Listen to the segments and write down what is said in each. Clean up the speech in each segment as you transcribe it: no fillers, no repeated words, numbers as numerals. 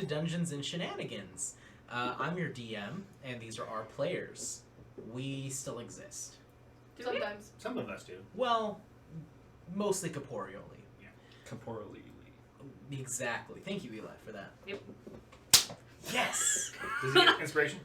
Dungeons and Shenanigans. I'm your DM, and these are our players. We still exist. Sometimes. Some of us do. Well, mostly corporeally. Yeah. Corporally. Exactly. Thank you, Eli, for that. Yep. Yes! Does he get inspiration?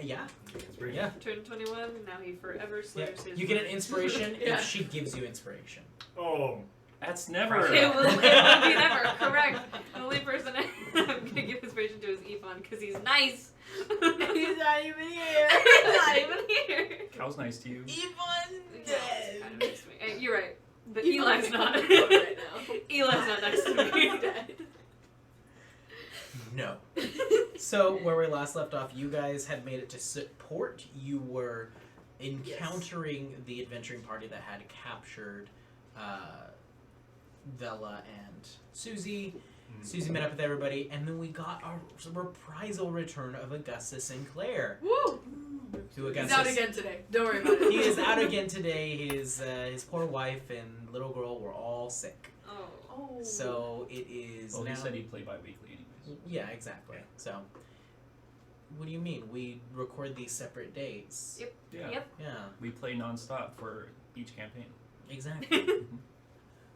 Yeah. Inspiration? Yeah. Turn 21, now he forever slurs his You get an words. inspiration Yeah. if she gives you inspiration. Oh. That's never. It will be never. Correct. The only person I'm going to give inspiration to is Yvonne because he's nice. He's not even here. He's not even here. Cow's nice to you. Yvonne Yeah, dead. kind of makes me. You're right. But Yvonne's Eli's not. right now. Eli's not next to me. No. So, where we last left off, you guys had made it to Port. You were encountering the adventuring party that had captured Vela and Susie. Susie met up with everybody, and then we got a reprisal return of Augustus Sinclair. Woo! Who He's Augustus, out again today. Don't worry about it. He is out again today. His poor wife and little girl were all sick. Oh. So it is Well, now... he said he'd play bi-weekly anyways. Yeah, exactly. Yeah. So, what do you mean? We record these separate days. Yep. Yeah. Yep. Yeah, We play non-stop for each campaign. exactly.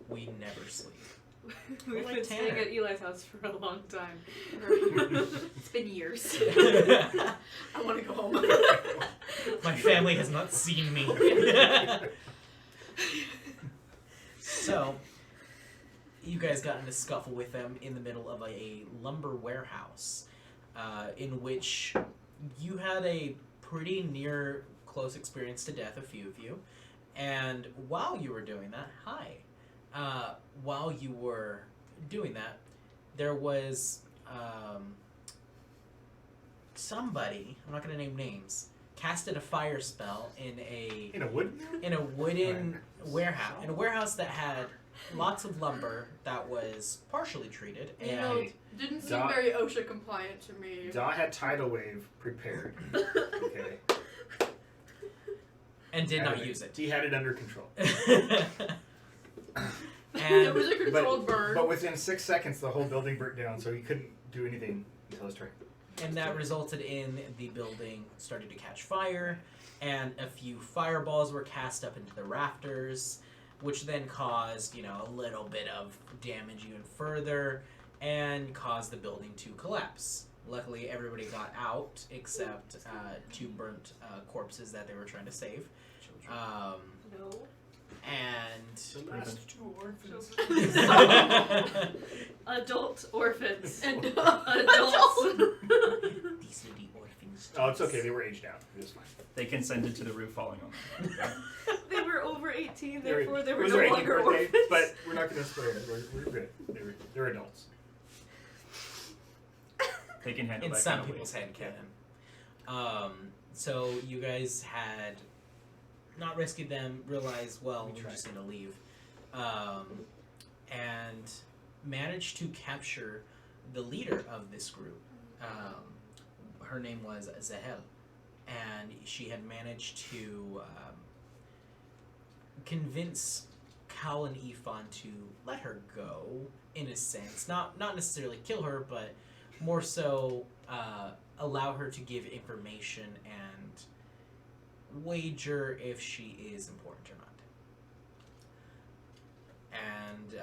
We never sleep. We've like been staying Tanner. at Eli's house for a long time. It's been years. My I want to go home. family has not seen me. So, you guys got in a scuffle with them in the middle of a lumber warehouse, in which you had a pretty near close experience to death, a few of you. And while you were doing that, while you were doing that, there was somebody, I'm not going to name names, casted a fire spell in a wooden warehouse, in a warehouse that had lots of lumber that was partially treated, You know, and didn't seem very OSHA compliant to me. Da had tidal wave prepared. Okay. and did not use it. He had it under control. It was a controlled burn. But within 6 seconds, the whole building burnt down, so he couldn't do anything until his turn. And that resulted in the building starting to catch fire, and a few fireballs were cast up into the rafters, which then caused, a little bit of damage even further, and caused the building to collapse. Luckily, everybody got out, except two burnt corpses that they were trying to save. No. And... The last two orphans. Adult orphans. And Adults. These are the orphans. Oh, it's okay. They were aged out. It was fine. They consented to the roof falling on them. They were over 18, therefore they It were was no their 18th longer birthday, orphans. but we're not going to spoil it. We're good. They're adults. They can handle In that some kind of people's weight. head canon. So you guys had not rescued them, realized, well, we just need to leave, and managed to capture the leader of this group. Her name was Zahel, and she had managed to convince Cal and Ifan to let her go, in a sense. Not necessarily kill her, but more so allow her to give information and wager if she is important or not. And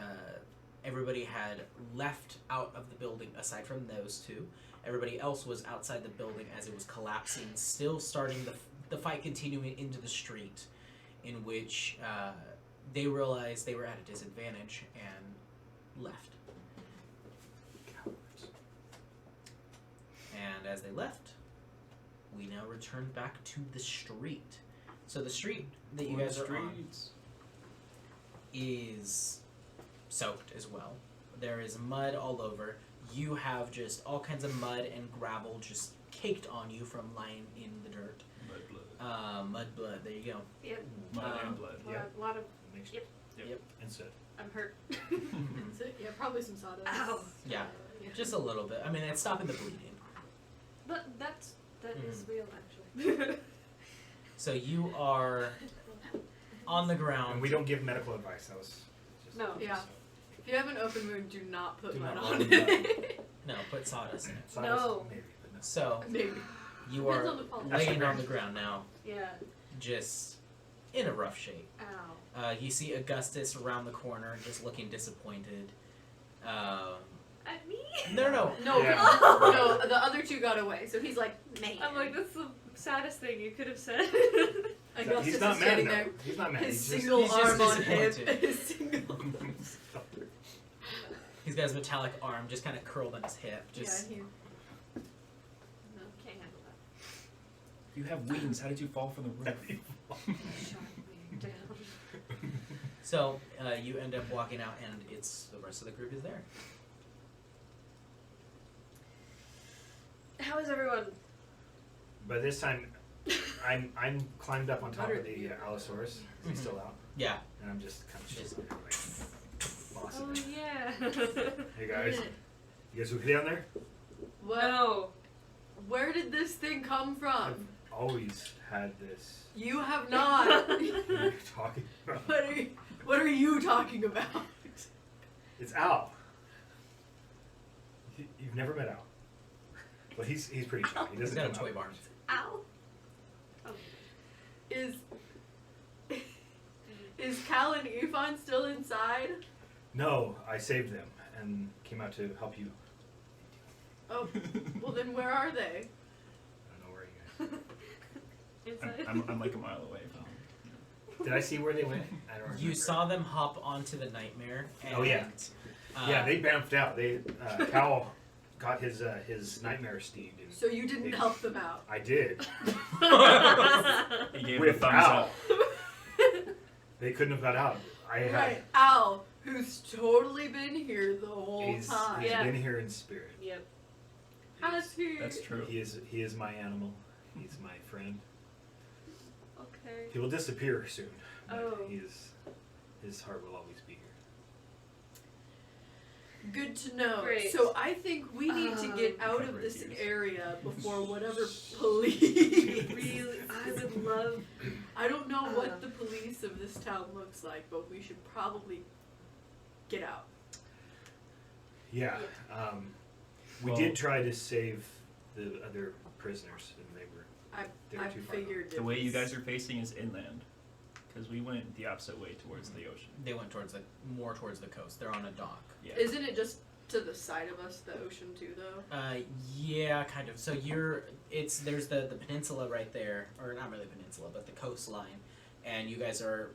everybody had left out of the building aside from those two. Everybody else was outside the building as it was collapsing, still starting the fight continuing into the street, in which they realized they were at a disadvantage and left. And as they left, we now return back to the street. So the street that you guys are on is soaked as well. There is mud all over. You have just all kinds of mud and gravel just caked on you from lying in the dirt. Mud blood. Mud blood, there you go. Yep. Mud and blood. A lot of... Yep. Yep. And so. I'm hurt. That's it. Yeah, probably some sawdust. Ow. Yeah, just a little bit. I mean, it's stopping the bleeding. But that is real, actually. So you are on the ground. And we don't give medical advice. That was just No. Yeah. If you have an open wound, do not put Do mud not on rub it. No, put sawdust in it. Sawdust, No. maybe, but no. So Maybe. you Depends are on the quality. laying on the ground now, Yeah. just in a rough shape. Ow. You see Augustus around the corner, just looking disappointed. At me? No. No, Yeah. no, the other two got away, so he's like, man. I'm like, that's the saddest thing you could have said. Augustus He's is not mad standing now. there, He's not mad. his He's just, single he's just arm on hip. disappointed. His single. He's got his metallic arm just kind of curled on his hip. Just Yeah, he. No, can't handle that. You have wings. How did you fall from the roof? Shot me down. so you end up walking out, and it's the rest of the group is there. How is everyone? by this time, I'm climbed up on top of the Allosaurus. Is he still out? Yeah. And I'm just kind of Just- chilling there, like, bossing Oh it. yeah. Hey guys, you guys okay down there? What? No. Where did this thing come from? I've always had this. You have not. What are you talking about? What are you talking about? It's Al. You've never met Al. Well, he's pretty shy. He He's doesn't got a come toy out. barn. Ow. Oh. Is Cal and Yvonne still inside? No, I saved them and came out to help you. Oh, well then where are they? I don't know where you guys. Inside. I'm like a mile away. Did I see where they went? I don't remember. You saw them hop onto the nightmare. And, Oh, yeah. Yeah, they bamfed out. They Cal got his nightmare steed. And So you didn't help them out. I did. He gave With a thumbs Al. up. They couldn't have got out. I had. Right, Al, who's totally been here the whole He's time. Yeah. been here in spirit. Yep. Has he? That's true. He is my animal. He's my friend. Okay. He will disappear soon. But Oh. his heart will always be here. Good to know. Great. So I think we need to get out of Cover this his ears. area before whatever police. Really, I would love. I don't know what the police of this town looks like, but we should probably get out. Yeah. We Well- did try to save the other prisoners, and they were I too far figured The way you guys are facing is inland, because we went the opposite way towards the ocean. They went more towards the coast. They're on a dock. Yeah. Isn't it just to the side of us, the ocean too, though? Yeah, kind of. So there's the peninsula right there, or not really peninsula, but the coastline, and you guys are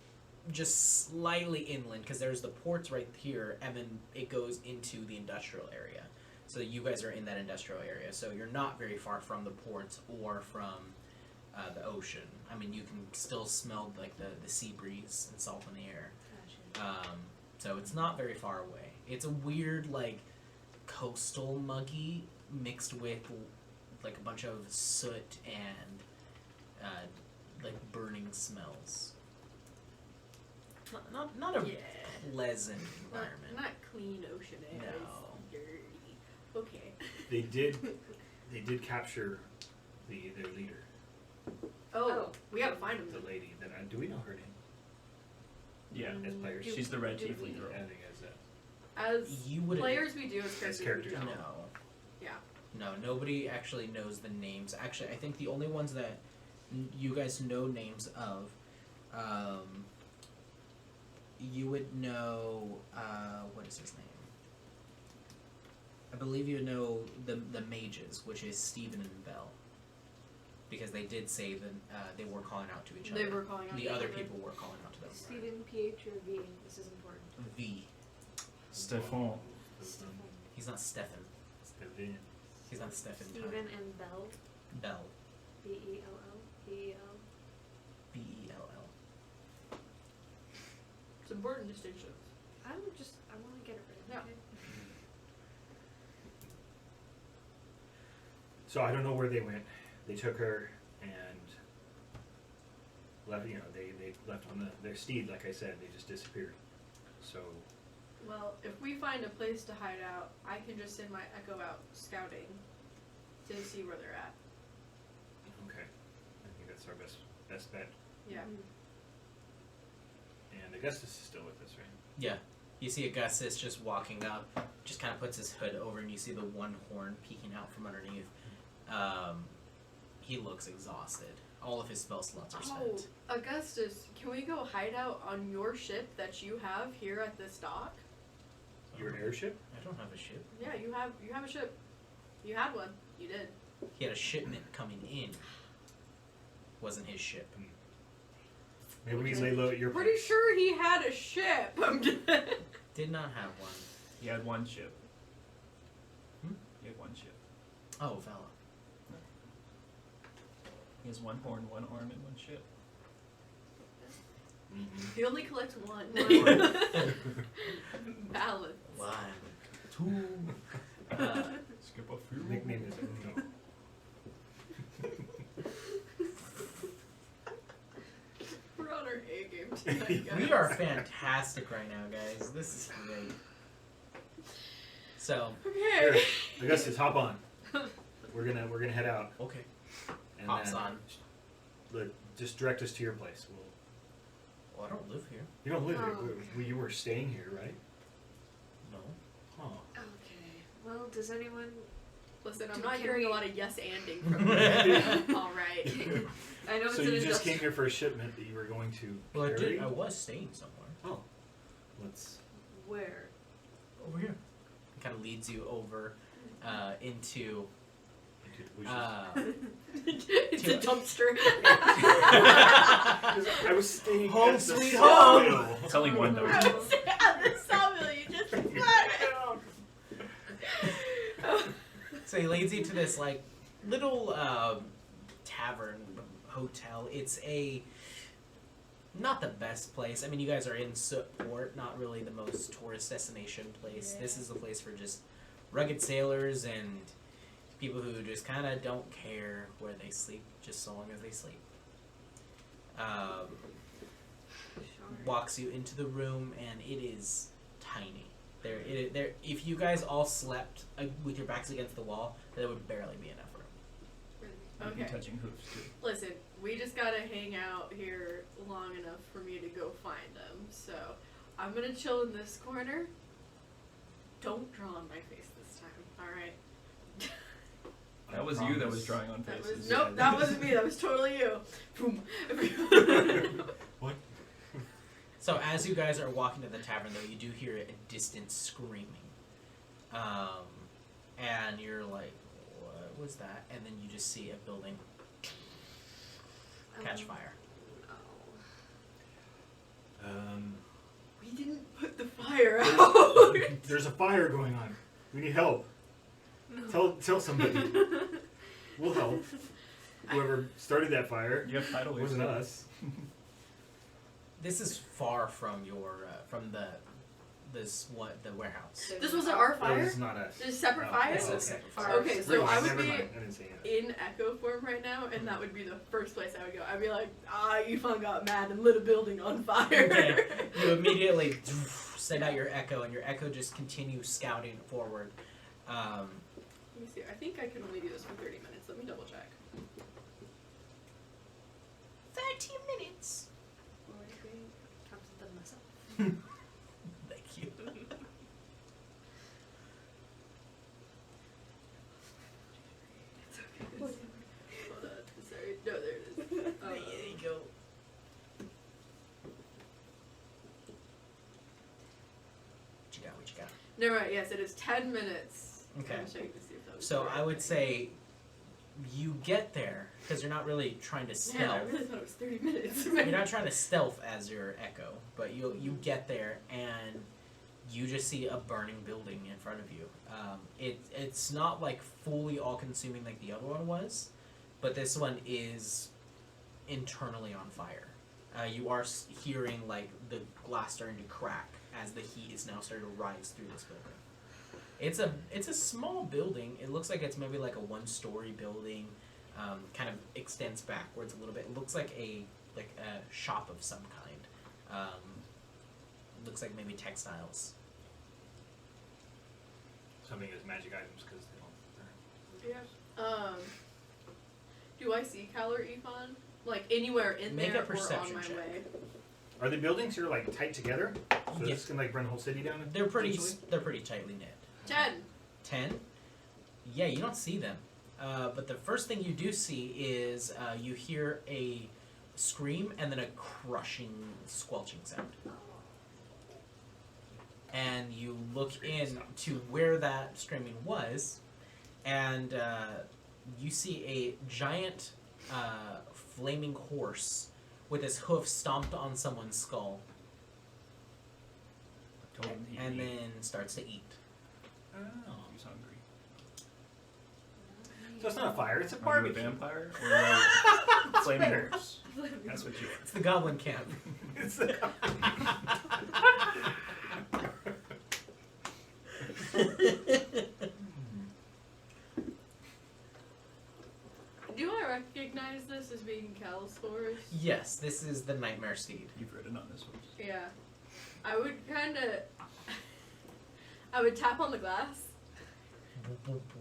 just slightly inland because there's the ports right here, and then it goes into the industrial area. So you guys are in that industrial area, so you're not very far from the ports or from the ocean. I mean, you can still smell like the sea breeze and salt in the air. So it's not very far away. It's a weird like coastal muggy mixed with like a bunch of soot and like burning smells. Not a Yeah. pleasant environment. Not clean ocean air. No. It's dirty. Okay. They did capture their leader, Oh, we gotta find him. the lady. That do we know her name Yeah. as players? She's the red Do we- tiefling girl. I think as As You would players, we do. As characters, characters, we don't. No. Yeah. No, nobody actually knows the names. Actually, I think the only ones that you guys know names of, you would know, what is his name? I believe you know the mages, which is Stephen and Bell. Because they did say that they were calling out to each other. They were calling out The to other each other. people were calling out to them. Stephen PH or V. This is important. V. Stephon. He's not Stefan. Steven. He's not Stefan. Stephen and Bell. Bell. B-E-L-L. B-E-L. B-E-L-L. It's important distinctions. I want to get it Yeah. right. Okay? So I don't know where they went. They took her and left. You know, they left on their steed. Like I said, they just disappeared. So Well, if we find a place to hide out, I can just send my Echo out scouting to see where they're at. okay, I think that's our best bet. Yeah. And Augustus is still with us, right? Yeah. You see Augustus just walking up, just kind of puts his hood over, and you see the one horn peeking out from underneath. He looks exhausted. All of his spell slots are spent. Oh, Augustus, can we go hide out on your ship that you have here at this dock? Your airship? I don't have a ship. Yeah, you have a ship. You had one. You did. He had a shipment coming in. Wasn't his ship. Maybe we lay low at your Pretty place. sure he had a ship. Did not have one. He had one ship. Hmm? He had one ship. Oh, Vala. He has one horn, one arm, and one ship. Mhm. He only collects one. Balance. 1, 2. Skip a few. Nickname is Uno. We're on our A game tonight, guys. We are fantastic right now, guys. This is great. So, Here, Okay. Augustus, hop on. We're gonna head out. okay. And Hops then on. Just direct us to your place. Well, I don't live here. You don't live Oh. here. You were staying here, right? No. Huh. Okay. Well, does anyone? Listen, I'm Can not we- hearing a lot of yes-anding from you. All right. I know it's So an you just industri- came here for a shipment that you were going to Well, I carry? did. I was staying somewhere. Oh. Let's. Where? Over here. It kind of leads you over into. We should- It's a dumpster. I was staying Home at the sweet sawmill. It's only one though. I was at the sawmill. You just So he leads you to this like little tavern hotel. It's not the best place. I mean, you guys are in Soot Port, not really the most tourist destination place. Yeah. This is a place for just rugged sailors and people who just kind of don't care where they sleep, just so long as they sleep. Walks you into the room, and it is tiny. There. If you guys all slept with your backs against the wall, there would barely be enough room. You'd be Okay. touching hoofs too. Listen, we just gotta hang out here long enough for me to go find them. So I'm gonna chill in this corner. Don't draw on my face this time, alright? That was you that was drawing on That faces. was, nope, that wasn't me, that was totally you. Boom. What? So as you guys are walking to the tavern, though, you do hear a distant screaming, and you're like, "What was that?" And then you just see a building catch fire. We didn't put the fire out. There's a fire going on. We need help. No. Tell somebody. We'll help. Whoever started that fire You have tidal waves. wasn't us. This is far from your the warehouse. This wasn't our Oh, fire? this is not us. There's separate Oh, fire? This is okay. a separate Fire. fire. Okay, so Never I mind, would never be mind. I didn't say that. in echo form right now, and that would be the first place I would go. I'd be like, Yvonne got mad and lit a building on fire. Okay. You immediately send out your echo, and your echo just continues scouting forward. Let me see. I think I can only do this for 30 minutes. Let me double check. 30 minutes. Well, I think counts as them myself. Thank you. It's okay. Hold on. Sorry. No, there it is. There you go. What you got? What you got? No, right. Yes, it is 10 minutes. Okay. I'm checking to see if that was So the right I would thing. say you get there because you're not really trying to Man, I stealth. really thought it was 30 minutes. You're not trying to stealth as your echo, but you get there and you just see a burning building in front of you. It's not like fully all consuming like the other one was, but this one is internally on fire. You are hearing like the glass starting to crack as the heat is now starting to rise through this building. It's a small building. It looks like it's maybe like a one-story building. Kind of extends backwards a little bit. It looks like a shop of some kind. Looks like maybe textiles. Somebody has magic items because they don't. Yeah. Do I see Cal or Yvonne? Like anywhere in Make there a perception or on my check. way? Are the buildings here like tight together? So Yeah. this can like run the whole city down? They're pretty essentially? tightly knit. 10. 10? Yeah, you don't see them. But the first thing you do see is you hear a scream and then a crushing, squelching sound. And you look in to where that screaming was, and you see a giant flaming horse with his hoof stomped on someone's skull, Told him he and ate. then starts to eat. Oh, he's hungry. So it's not a fire, it's a Are you a barbecue. vampire or a flaming horse? That's what you It's the goblin camp. It's the- Do I recognize this as being Cal's horse? Yes, this is the nightmare steed. You've ridden on this horse. Yeah. I would kind of. I would tap on the glass.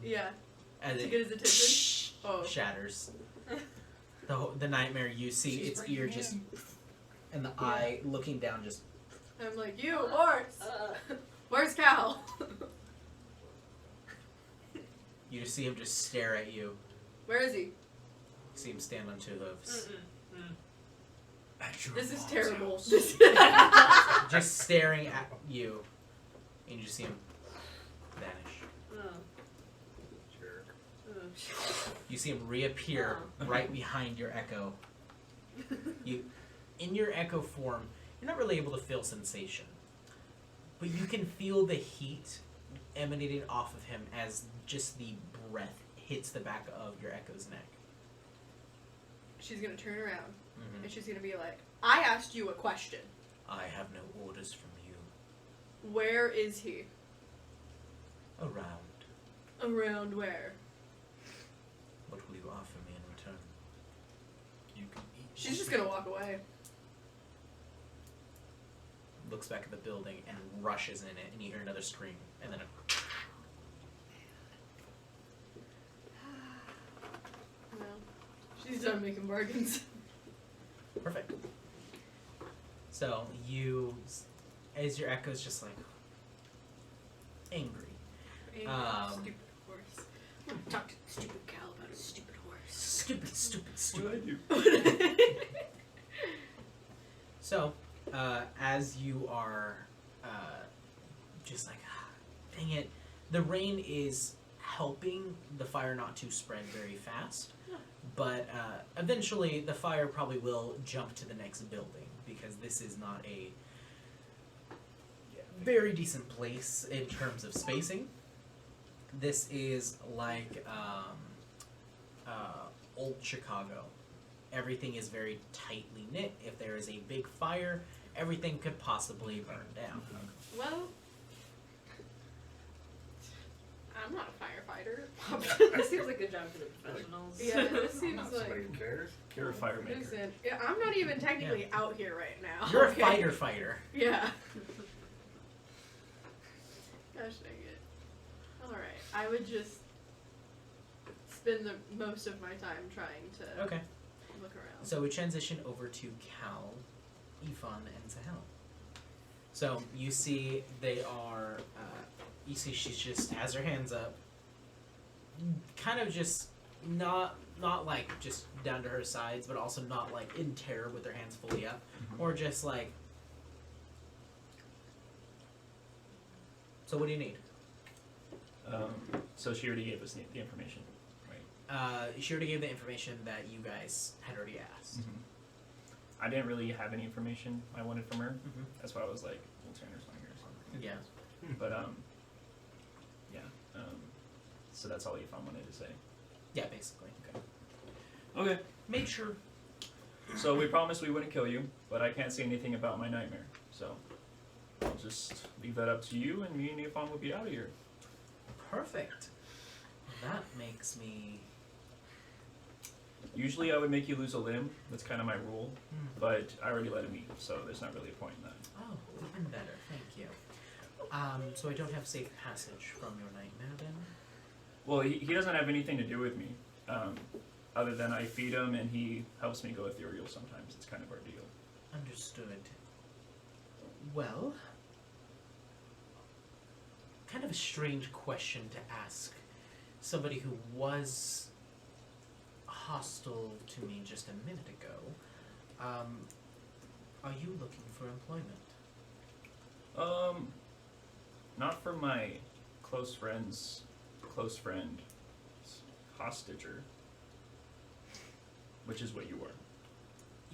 Yeah. And To it get his attention. Oh. shatters. The nightmare, you see She's its bringing ear him. just, and the eye looking down just. I'm like, you, horse! Where's Cal? You just see him just stare at you. Where is he? See him stand on two hooves. At your This is mom's terrible. house. This Just staring at you. And you just see him vanish. Jerk. You see him reappear right behind your echo. You, in your echo form, you're not really able to feel sensation. But you can feel the heat emanating off of him as just the breath hits the back of your echo's neck. She's gonna turn around Mhm. and she's gonna be like, I asked you a question. I have no orders from you. Where is he? Around. Around where? What will you offer me in return? You can eat. She's just gonna walk away. Looks back at the building and rushes in it, and you hear another scream, and then a No. She's done making bargains. perfect. So you, as your echo's just like angry. Stupid horse. I'm gonna talk to stupid Cal about his stupid horse. Stupid, stupid, What do stupid. I do? So, as you are just like, dang it, the rain is helping the fire not to spread very fast, but eventually the fire probably will jump to the next building because this is not a very decent place in terms of spacing. This is like old Chicago. Everything is very tightly knit. If there is a big fire, everything could possibly burn down. Well, I'm not a firefighter. This seems like a job for the professionals. Yeah, this I'm seems not like. somebody who cares. You're a fire maker. Listen, yeah, I'm not even technically out here right now. You're okay? a fighter. Yeah. Gosh dang it. Alright, I would just spend the most of my time trying to Okay. look around. So we transition over to Cal, Ifan, and Sahel. So you see they are, you see she just has her hands up, kind of just not like just down to her sides, but also not like in terror with her hands fully up, or just like. So what do you need? So she already gave us the information, right? She already gave the information that you guys had already asked. I didn't really have any information I wanted from her. Mhm. That's why I was like, we'll turn her song here or something. Yeah. But yeah. So that's all Yvonne wanted to say. Yeah, basically. Okay. Made sure. So we promised we wouldn't kill you, but I can't say anything about my nightmare. So I'll just leave that up to you, and me and Yvonne will be out of here. Perfect. That makes me. Usually I would make you lose a limb. That's kind of my rule. Hmm. But I already let him eat, so there's not really a point in that. Oh, even better. Thank you. So I don't have safe passage from your nightmare then? Well, he doesn't have anything to do with me, other than I feed him and he helps me go ethereal sometimes. It's kind of our deal. Understood. Well, kind of a strange question to ask somebody who was hostile to me just a minute ago. Are you looking for employment? Not for my close friend's close friend, hostager, which is what you were,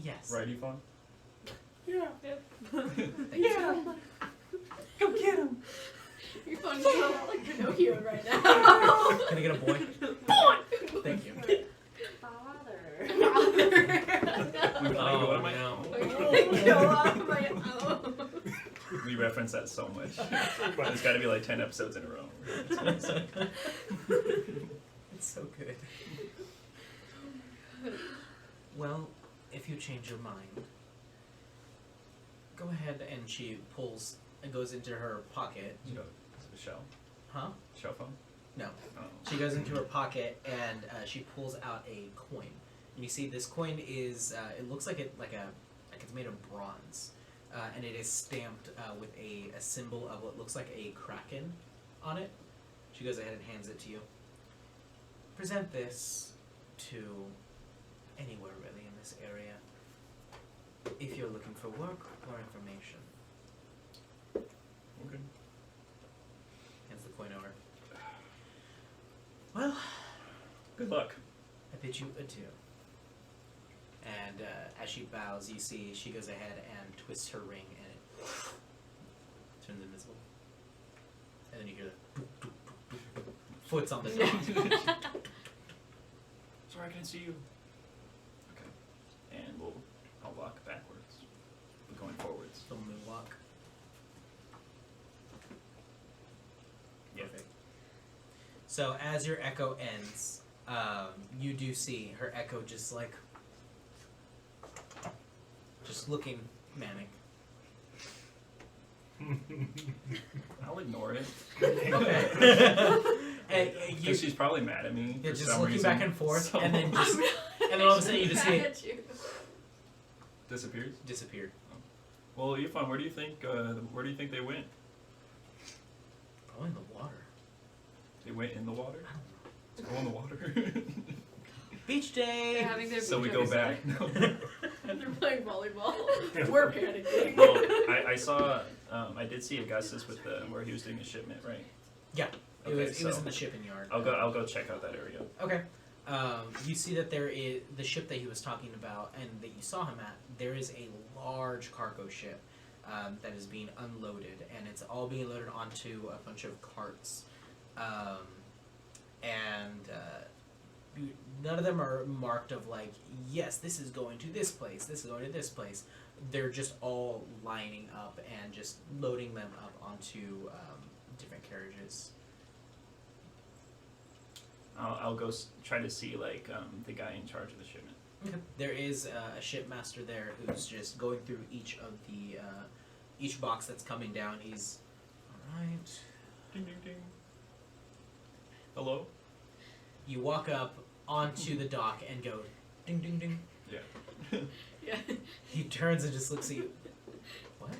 Yes. right, Yvonne? Yeah. Thank you. Go get him. You're funny a lot like Pinocchio right now. Can I get a boy? Boy! Thank you. Father. What am I? no. Go off my own. We reference that so much. There's got to be like 10 episodes in a row. It's so good. Well, if you change your mind, go ahead, and she pulls and goes into her pocket. You know, is it a shell? Huh? Shell phone? No. Oh. She goes into her pocket and she pulls out a coin. And you see this coin is it looks like it's made of bronze, and it is stamped with a symbol of what looks like a kraken on it. She goes ahead and hands it to you. Present this to anywhere really in this area if you're looking for work or information. Okay. Hands the coin over. Well, Good luck. I bid you adieu. And as she bows, you see she goes ahead and twists her ring, and it turns invisible. And then you hear the boop, boop, boop, boop, boop, foot's on the dot. Sorry, I can't see you. Okay. And I'll walk backwards. We're going forwards. Little moonwalk. Yeah. Perfect. So as your echo ends, you do see her echo just looking manic. I'll ignore it. Okay. and you, Because she's probably mad at me. you're for just some looking reason. back and forth, So- and then just and then all of a sudden you just see Mad it at you. disappears. disappear. Well, Yvonne, where do you think they went? Probably in the water. They went in the water. I don't know. Let's go in the water. Beach They're day. having their So we beach go episode. back. No. They're playing volleyball. We're panicking. Well, I saw. I did see Augustus with where he was doing a shipment, right? Yeah. It Okay, was so in the shipping yard. I'll go check out that area. Okay. You see that there is the ship that he was talking about and that you saw him at. There is a large cargo ship that is being unloaded, and it's all being loaded onto a bunch of carts. None of them are marked of like, yes, this is going to this place, this is going to this place. They're just all lining up and just loading them up onto different carriages. I'll go try to see like the guy in charge of the shipment. There is a shipmaster there who's just going through each of the each box that's coming down. He's all right. Ding ding ding. Hello. You walk up onto the dock and go ding ding ding. Yeah. Yeah. He turns and just looks at you. What?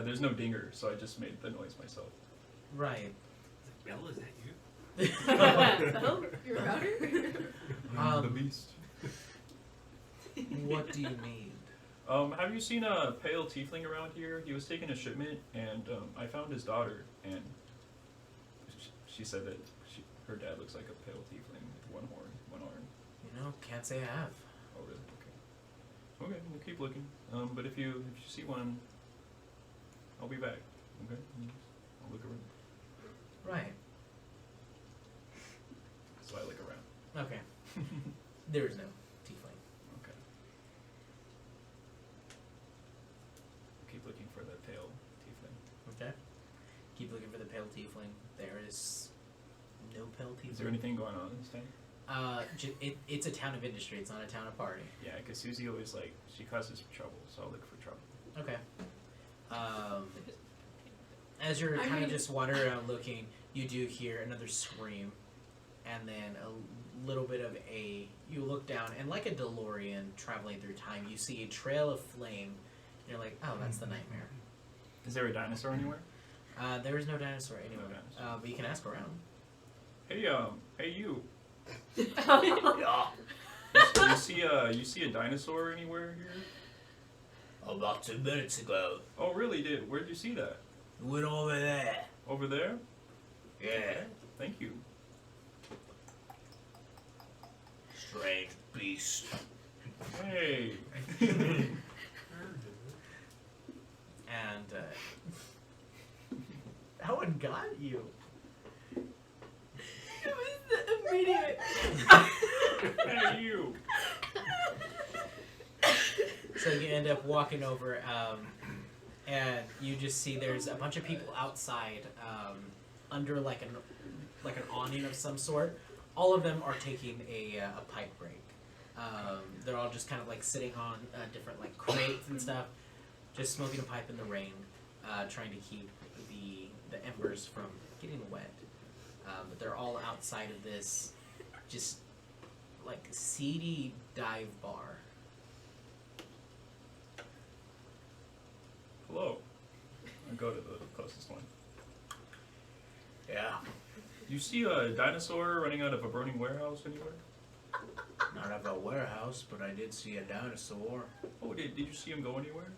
There's no dinger, so I just made the noise myself. Right. Belle, is that you? Oh, you're a router? I'm the Um, beast. What do you need? Have you seen a pale tiefling around here? He was taking a shipment, and I found his daughter, and she said that her dad looks like a pale tiefling with one arm. You know, can't say I have. Oh, really? Okay. Okay, we'll keep looking. But if you see one, I'll be back. Okay? I'll look around. Right. So I look around. Okay. There is no tiefling. Okay. Keep looking for the pale tiefling. Okay. Keep looking for the pale tiefling. There is no pale tiefling. Is there anything going on this time? It's a town of industry. It's not a town of party. Yeah, because Susie always she causes trouble, so I'll look for trouble. Okay. As you're kind of just wandering around looking, you do hear another scream, and then a little bit of you look down, and like a DeLorean traveling through time, you see a trail of flame You're like, oh, that's the nightmare. Is there a dinosaur anywhere? There is no dinosaur anywhere. No dinosaur. But you can ask around. Hey you. Yeah. You see a dinosaur anywhere here? About 2 minutes ago. Oh really? Where'd you see that? Went over there. Over there? Yeah. Thank you. Strange beast. Hey. And that one got you. It was the immediate. Hey you. So you end up walking over, and you just see there's a bunch of people outside, under like an awning of some sort. All of them are taking a pipe break. They're all just kind of like sitting on different like crates and stuff, just smoking a pipe in the rain, trying to keep the embers from getting wet. But they're all outside of this, just like seedy dive bar. Hello. I go to the closest one. Yeah. You see a dinosaur running out of a burning warehouse anywhere? Not of a warehouse, but I did see a dinosaur. Oh, did you see him go anywhere?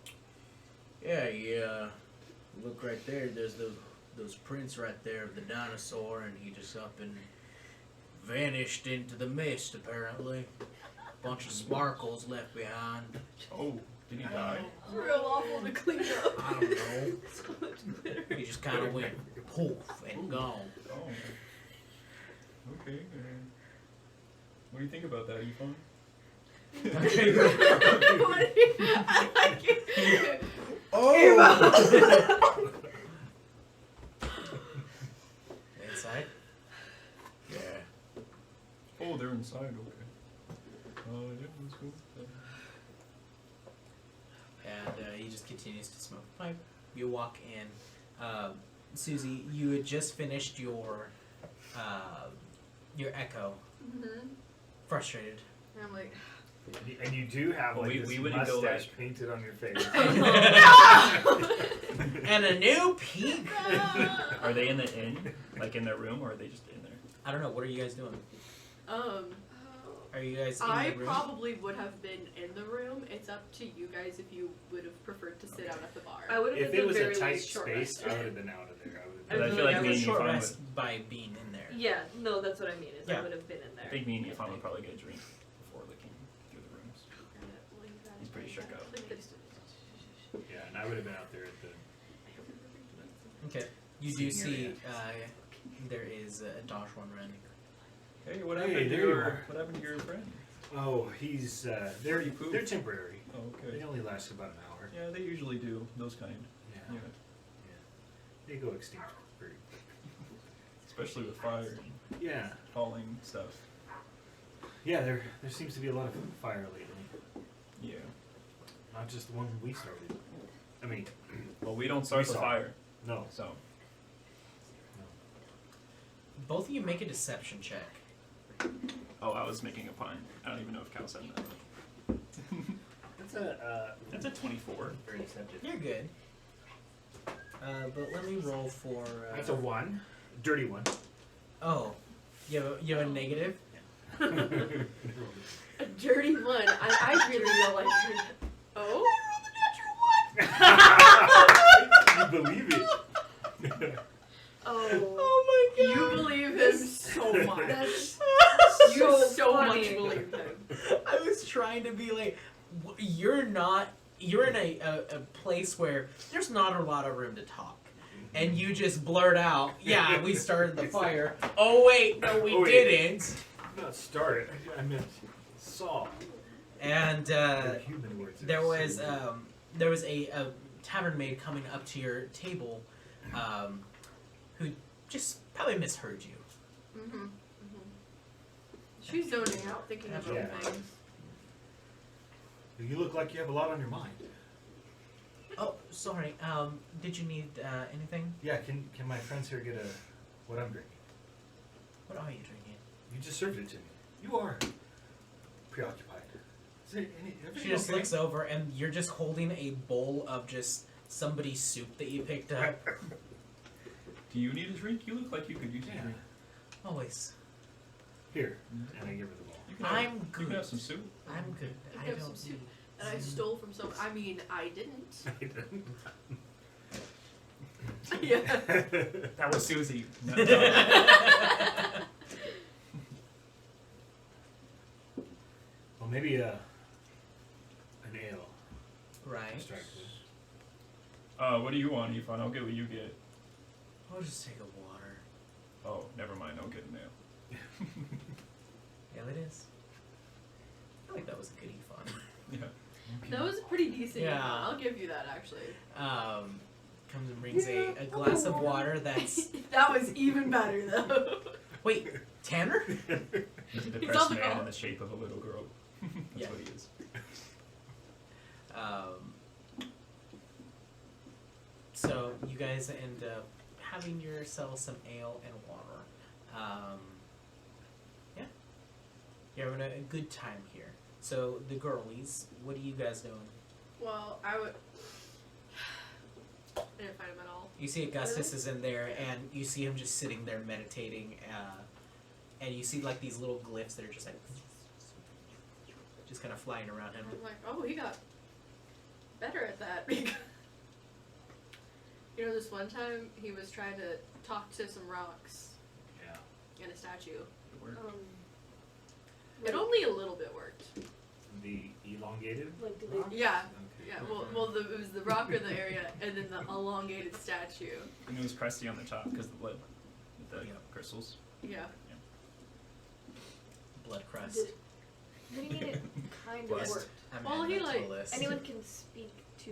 Yeah. Look right there. There's those prints right there of the dinosaur, and he just up and vanished into the mist. Apparently, bunch of sparkles left behind. Oh, did he die? Real awful to clean up. I don't know. So much glitter. He just kind of went poof and gone. Oh. Okay. What do you think about that, Yvonne? Okay, good. I like it. Oh. Inside. Yeah. Oh, they're inside. Okay. Yeah, let's go. And he just continues to smoke the pipe. You walk in. Susie, you had just finished your echo. Mm-hmm. Frustrated. And I'm like, And you do have Well, like we this wouldn't go, mustache like- painted on your face. And a new peak. Are they in the inn? Like in their room, or are they just in there? I don't know. What are you guys doing? Are you guys in I the room? probably would have been in the room. It's up to you guys if you would have preferred to sit out at the bar. I would have If been it was very a tight least short space, I rested. would have been out of there. But I feel like I me would and short Yvonne rest by being in there. Yeah, no, that's what I mean. Is Yeah. I would have been in there. I think me and Yvonne would probably get a drink before looking through the rooms. He's pretty shook up. Yeah, and I would have been out there at the. Okay. You do Senior, see there is a Dosh one run. Hey, what Hey, happened to there you your are. What happened to your friend? Oh, he's they're You poop? they're temporary. Oh, They okay. only last about an hour. Yeah, they usually do those kind. Yeah. Yeah, They go extinct pretty. especially with fire and Yeah. falling stuff. Yeah, there seems to be a lot of fire lately. Yeah. Not just the one we started. I mean, Well, we don't start We the saw. fire, no. so Both of you make a deception check. oh, I was making a pun. I don't even know if Cal said that. That's That's a 24. very deceptive. You're good. But let me roll for. That's a 1. Dirty one. Oh, you have a negative. A dirty one. I really don't like it. Oh? You believe it. Oh my god. You believe him so much. That's You so funny. much believe him. I was trying to be like, you're not. You're in a place where there's not a lot of room to talk. And you just blurt out, yeah, we started the fire. Oh, wait, no, we Oh, wait. didn't. Not started. I meant saw. And They're human words. there was a tavern maid coming up to your table who just probably misheard you. Mm-hmm. She's zoning out, thinking of other Yeah. things. You look like you have a lot on your mind. Oh, sorry. Did you need anything? Yeah, can my friends here get what I'm drinking? What are you drinking? You just served it to me. You are preoccupied. She just looks over, and you're just holding a bowl of just somebody's soup that you picked up. Do you need a drink? You look like you could use a drink. Always. Here, and I give her the ball. You can have, I'm You good. can have some soup. I'm good. I I have don't some soup need. that I stole from someone. I mean, I didn't. I didn't. Yeah. That was Susie. No, Well, maybe an ale. Right. to start with. what do you want, Ifan? I'll get what you get. I'll just take a water. Oh, never mind. I'll get a nail. Yeah, it is. I feel like that was a good fun. Yeah. That was a pretty decent. Yeah. I'll give you that actually. Comes and brings a glass of water that's. That was even better though. Wait, Tanner? He's a He's depressed on the man call. in the shape of a little girl. That's Yeah. what he is. So you guys end up having yourselves some ale and water. Yeah. You're having a good time here. So the girlies, what are you guys doing? Well, I didn't find him at all. You see Augustus Really? is in there, and you see him just sitting there meditating, and you see like these little glyphs that are just like, just kind of flying around him. I'm like, oh, he got better at that. You know, this one time he was trying to talk to some rocks Yeah. and a statue. It worked. It only a little bit worked. The elongated. Like, do rocks? Yeah. Okay. Yeah. Well, it was the rock in the area, and then the elongated statue. And it was crusty on the top because the blood, the Yeah. crystals. Yeah. Blood crust. Did- What do you mean it kind of Blessed. worked? I'm Well, adding he, that to like, the list. Anyone can speak to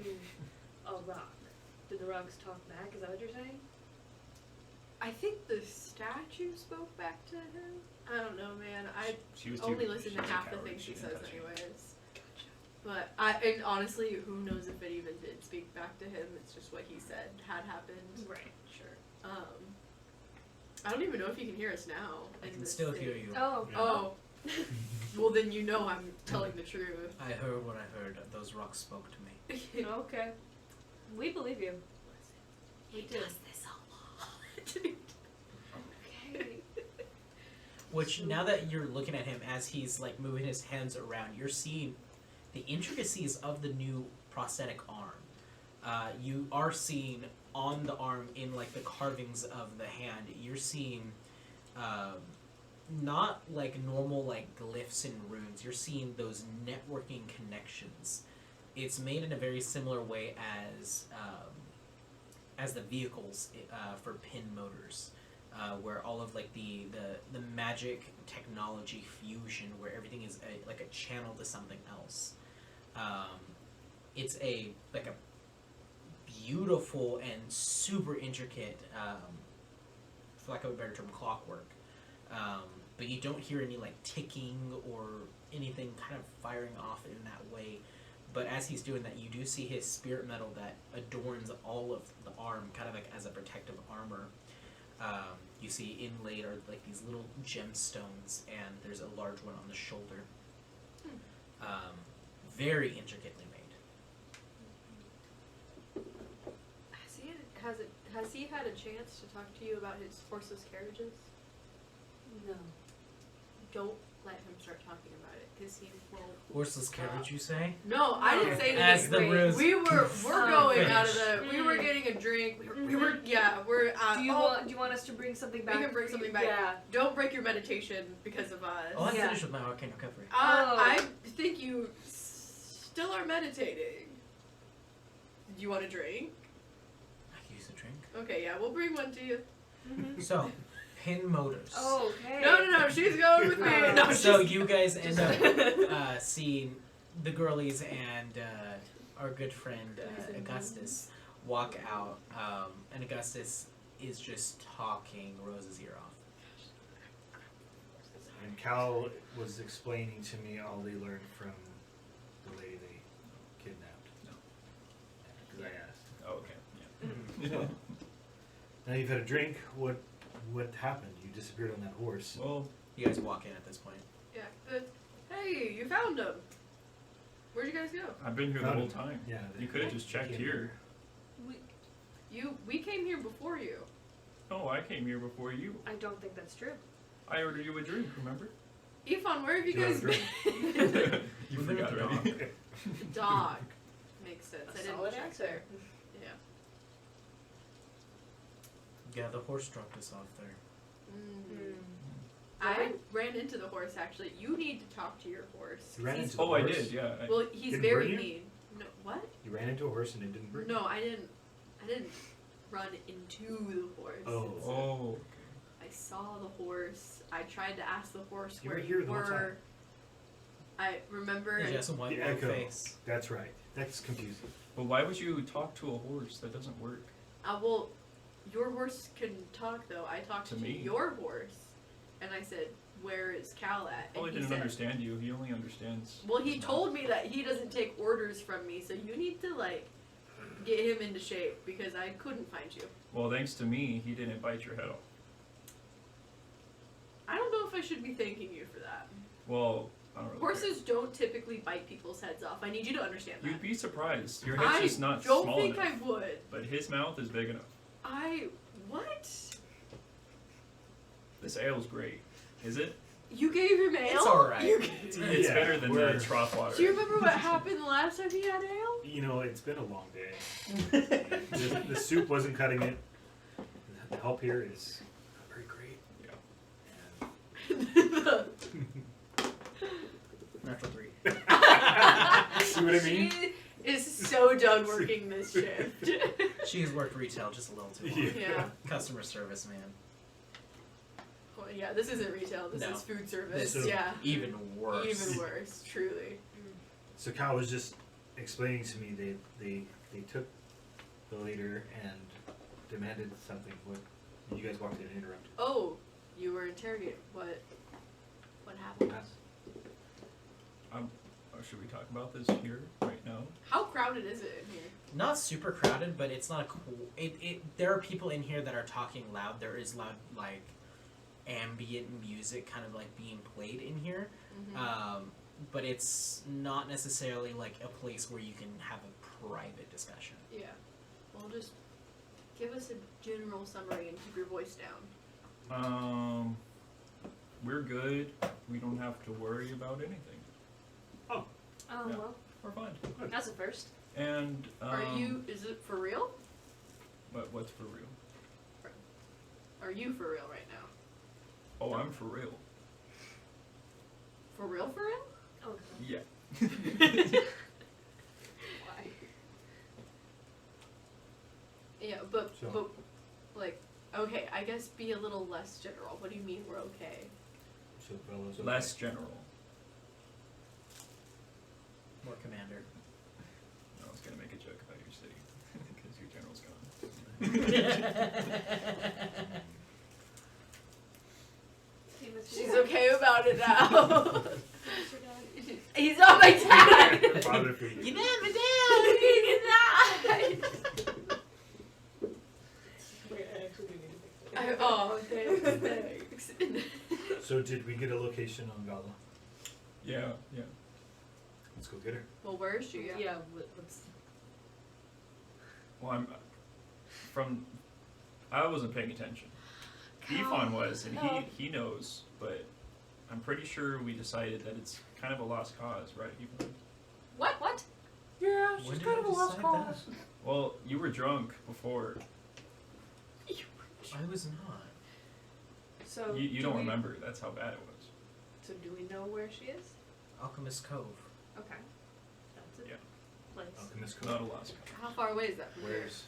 a rock. Did the rocks talk back? Is that what you're saying? I think the statue spoke back to him. I don't know, man. I She was only too, listen she to was a half the coward. things she didn't says touch him. anyways. But and honestly, who knows if it even did speak back to him? It's just what he said had happened. Right, sure. I don't even know if he can hear us now. I in can this still thing. hear you. Oh. Yeah. Oh. Well, then you know I'm telling the truth. I heard what I heard. Those rocks spoke to me. Okay. We believe you. We do. this a lot. Okay. Which, now that you're looking at him as he's like moving his hands around, you're seeing the intricacies of the new prosthetic arm. You are seeing on the arm, in like the carvings of the hand, you're seeing not like normal like glyphs and runes. You're seeing those networking connections. It's made in a very similar way as the vehicles for pin motors. Where all of like the magic technology fusion, where everything is like a channel to something else. It's a beautiful and super intricate, for lack of a better term, clockwork. But you don't hear any like ticking or anything kind of firing off in that way. But as he's doing that, you do see his spirit metal that adorns all of the arm, kind of like as a protective armor. You see inlaid are like these little gemstones, and there's a large one on the shoulder. Very intricately made. Has he had a chance to talk to you about his horseless carriages? No. Don't let him start talking about it, because he will. Horseless carriage, you say? No, I didn't say anything. As the ruse. We're going out of Finish. the. We were getting a drink. We were we're. Do you want us to bring something back? We can bring something back. Yeah. Don't break your meditation because of us. Oh, I'm Yeah. finished with my arcane recovery. I think you still are meditating. Do you want a drink? I can use a drink. Okay, yeah, we'll bring one to you. So, pin motors. Okay. No, she's going with me. No, So she's- you guys end up seeing the girlies and our good friend Augustus walk out, and Augustus is just talking Rose's ear off. And Cal was explaining to me all they learned from the lady they kidnapped. No. Because I asked. Oh, okay. Yeah. Now you've had a drink. What happened? You disappeared on that horse. Well, You guys walk in at this point. Yeah. Hey, you found him. Where'd you guys go? I've been here the whole time. Yeah. You could have just checked here. We came here before you. Oh, I came here before you. I don't think that's true. I ordered you a drink, remember? Ifan, where have you Do you guys want a been? You We've been forgot at the already. Dog. Makes sense. A I didn't solid check answer. there. Yeah. Yeah, the horse dropped us off there. Mm. Mm. I ran into the horse actually. You need to talk to your horse. You ran He's- into the Oh, I horse? did, yeah. Well, he's Didn't very burn you? mean. No, what? You ran into a horse and it didn't burn. No, I didn't run into the horse. Oh. Oh, I saw the horse. I tried to ask the horse You where were here you the whole time. were. I remember. He has a white The long echo. face. That's right. That's confusing. but why would you talk to a horse? That doesn't work. Well, your horse can talk though. I talked To to me? your horse, and I said, "Where is Cal at?" Probably And he didn't said, understand you. He only understands. Well, he his told me that he doesn't take orders from me, so you need to like get him into shape because I couldn't find you. mouth. Well, thanks to me, he didn't bite your head off. I don't know if I should be thanking you for that. Well, I don't really Horses don't typically bite people's heads off. I need you to understand care. that. You'd be surprised. Your head's I just not don't small think enough. I would. But his mouth is big enough. What? This ale's great. Is it? You gave him ale? It's alright. It's Yeah, better than we're- the trough water. Do you remember what happened the last time he had ale? You know, it's been a long day. The soup wasn't cutting it. The help here is not very great. Natural 3. See what I mean? She is so done working this shift. She's worked retail just a little too long. Yeah. Yeah. Customer service, man. Well, yeah, this isn't retail. This No. is food service. This So- yeah. Even worse. Even worse, truly. So Kyle was just explaining to me they took the leader and demanded something. What? You guys walked in and interrupted. Oh, you were interrogated. What happened? Should we talk about this here right now? How crowded is it in here? Not super crowded, but it's not cool. There are people in here that are talking loud. There is loud, like, ambient music kind of like being played in here. Mm-hmm. But it's not necessarily like a place where you can have a private discussion. Yeah. Well, just give us a general summary and keep your voice down. We're good. We don't have to worry about anything. Oh, Yeah. well, We're fine. that's a first. And Is it for real? But what's for real? Are you for real right now? Oh, I'm for real. For real, for real? Oh, Yeah. Why? Yeah, but So- like, okay, I guess be a little less general. What do you mean we're okay? So fellows. Less general. More commander. I was gonna make a joke about your city because your general's gone. She's okay about it now. He's not my dad. Father figure. You never did. He's not. Oh, thanks. So did we get a location on Gala? Yeah, yeah. Let's go get her. Well, where is she? Yeah, let's. Well, I wasn't paying attention. Ifan was, and he knows, but I'm pretty sure we decided that it's kind of a lost cause, right, Ifan? What? Yeah, When did I decide that? Well, you were drunk before. I was not. So You do don't we- remember. That's how bad it was. So do we know where she is? Alchemist Cove. Okay, that's a Yeah. place. Alchemist Not a Cove. lost cause. How far away is that from here? Where's?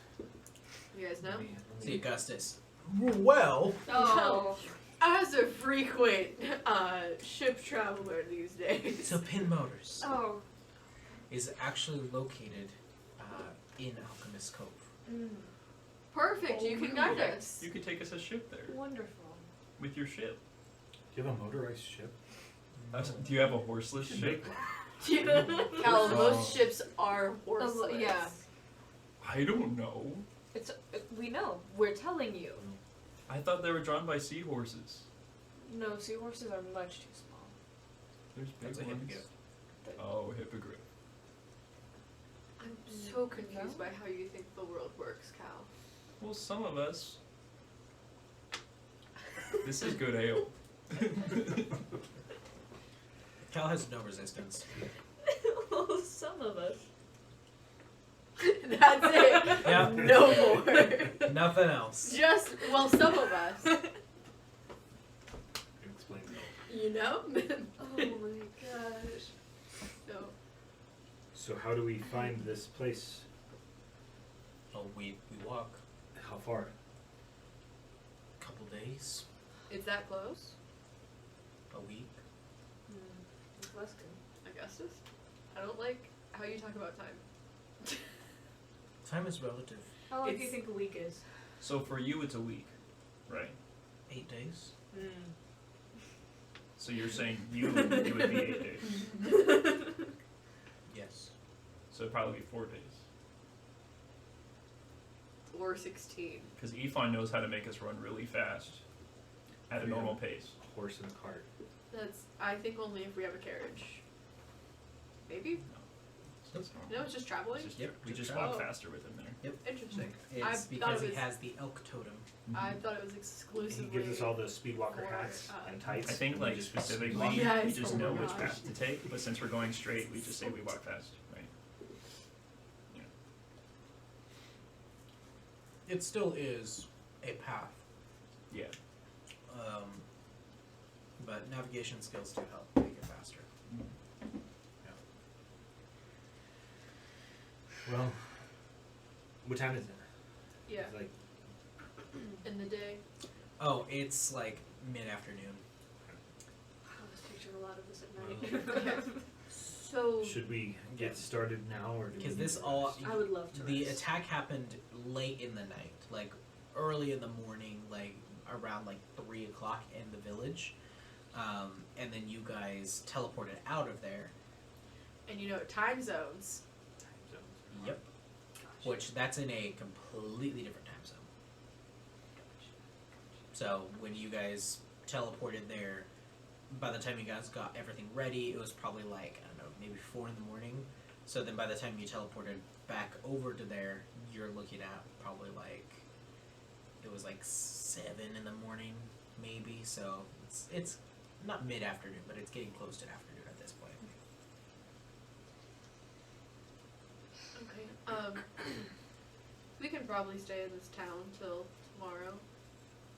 You guys know? let me- See, Augustus. Well, Oh, As a frequent ship traveler these days. so Pin Motors oh, is actually located in Alchemist Cove. Perfect, you can guide Okay. us. You could take us a ship there wonderful. with your ship. Do you have a motorized ship? Do you have a horseless Should ship? make one. Cal, Oh. most ships are horseless. yeah. I don't know. It's we know. We're telling you. I thought they were drawn by seahorses. No, seahorses are much too small. There's big That's a ones. hippogriff. Oh, hippogriff. so confused by how you think the world works, Cal. Well, some of us. This is good ale. Cal has no resistance. Well, some of us. That's it. Yeah. No more. Nothing else. Just, well, some of us. Explain it all. You know? Oh my gosh. So, So how do we find this place? Oh, we walk How far? a couple days, is that close? a week. Weston. Augustus? I don't like how you talk about time. Time is relative. How long do you It's- think a week is? So for you, it's a week, right? 8 days. So you're saying it would be 8 days. Yes. So it'd probably be 4 days. Or 16. Because Ifan knows how to make us run really fast at a normal pace. A horse and a cart. That's, I think, only if we have a carriage. Maybe? So it's normal. No, it's just traveling? It's just, Yep, we just travel. walk faster with him there. Interesting. It's I thought because it he was- has the elk totem. I thought it was He exclusively. gives us all the speedwalker for, hats and I tights. think and we like just specifically, walk. Yes, we just oh my know which gosh. path to take, but since we're going straight, we just say we walk fast, right? It still is a path, Yeah. but navigation skills do help make it faster. Well, what time is it? Yeah, It's like in the day. Oh, it's like mid-afternoon. I was picturing a lot of this at night. So, should we get started now or do we Because need this to all, rest? I would love to the rest. attack happened late in the night, like early in the morning, like around like 3 o'clock in the village, and then you guys teleported out of there. and you know, time zones. Time zones. Yep. Which that's in a completely different time zone. So when you guys teleported there, by the time you guys got everything ready, it was probably like, I don't know, maybe 4 in the morning. So then by the time you teleported back over to there, you're looking at probably like, it was like 7 in the morning, maybe. So it's not mid-afternoon, but it's getting close to afternoon at this point. Okay. We can probably stay in this town till tomorrow.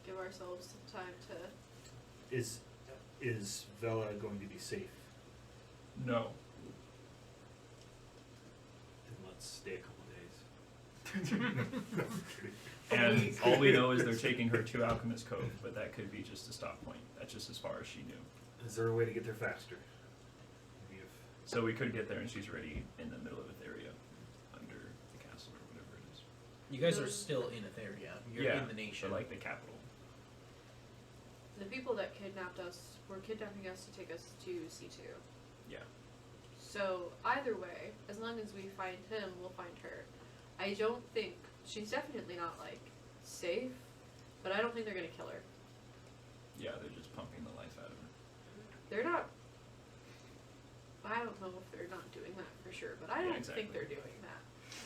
Give ourselves some time to. Is Vela going to be safe? No. Then let's stay a couple days. And all we know is they're taking her to Alchemist Cove, but that could be just a stop point. That's just as far as she knew. Is there a way to get there faster? Maybe if So we could get there and she's already in the middle of Etheria, under the castle or whatever it is. You guys are still in Etheria. You're yeah, in the nation. but like the capital. The people that kidnapped us were kidnapping us to take us to C2. Yeah. So either way, as long as we find him, we'll find her. I don't think she's definitely not like safe, but I don't think they're gonna kill her. Yeah, they're just pumping the life out of her. They're not. I don't know if they're not doing that for sure, but I Yeah, don't exactly. think they're doing that.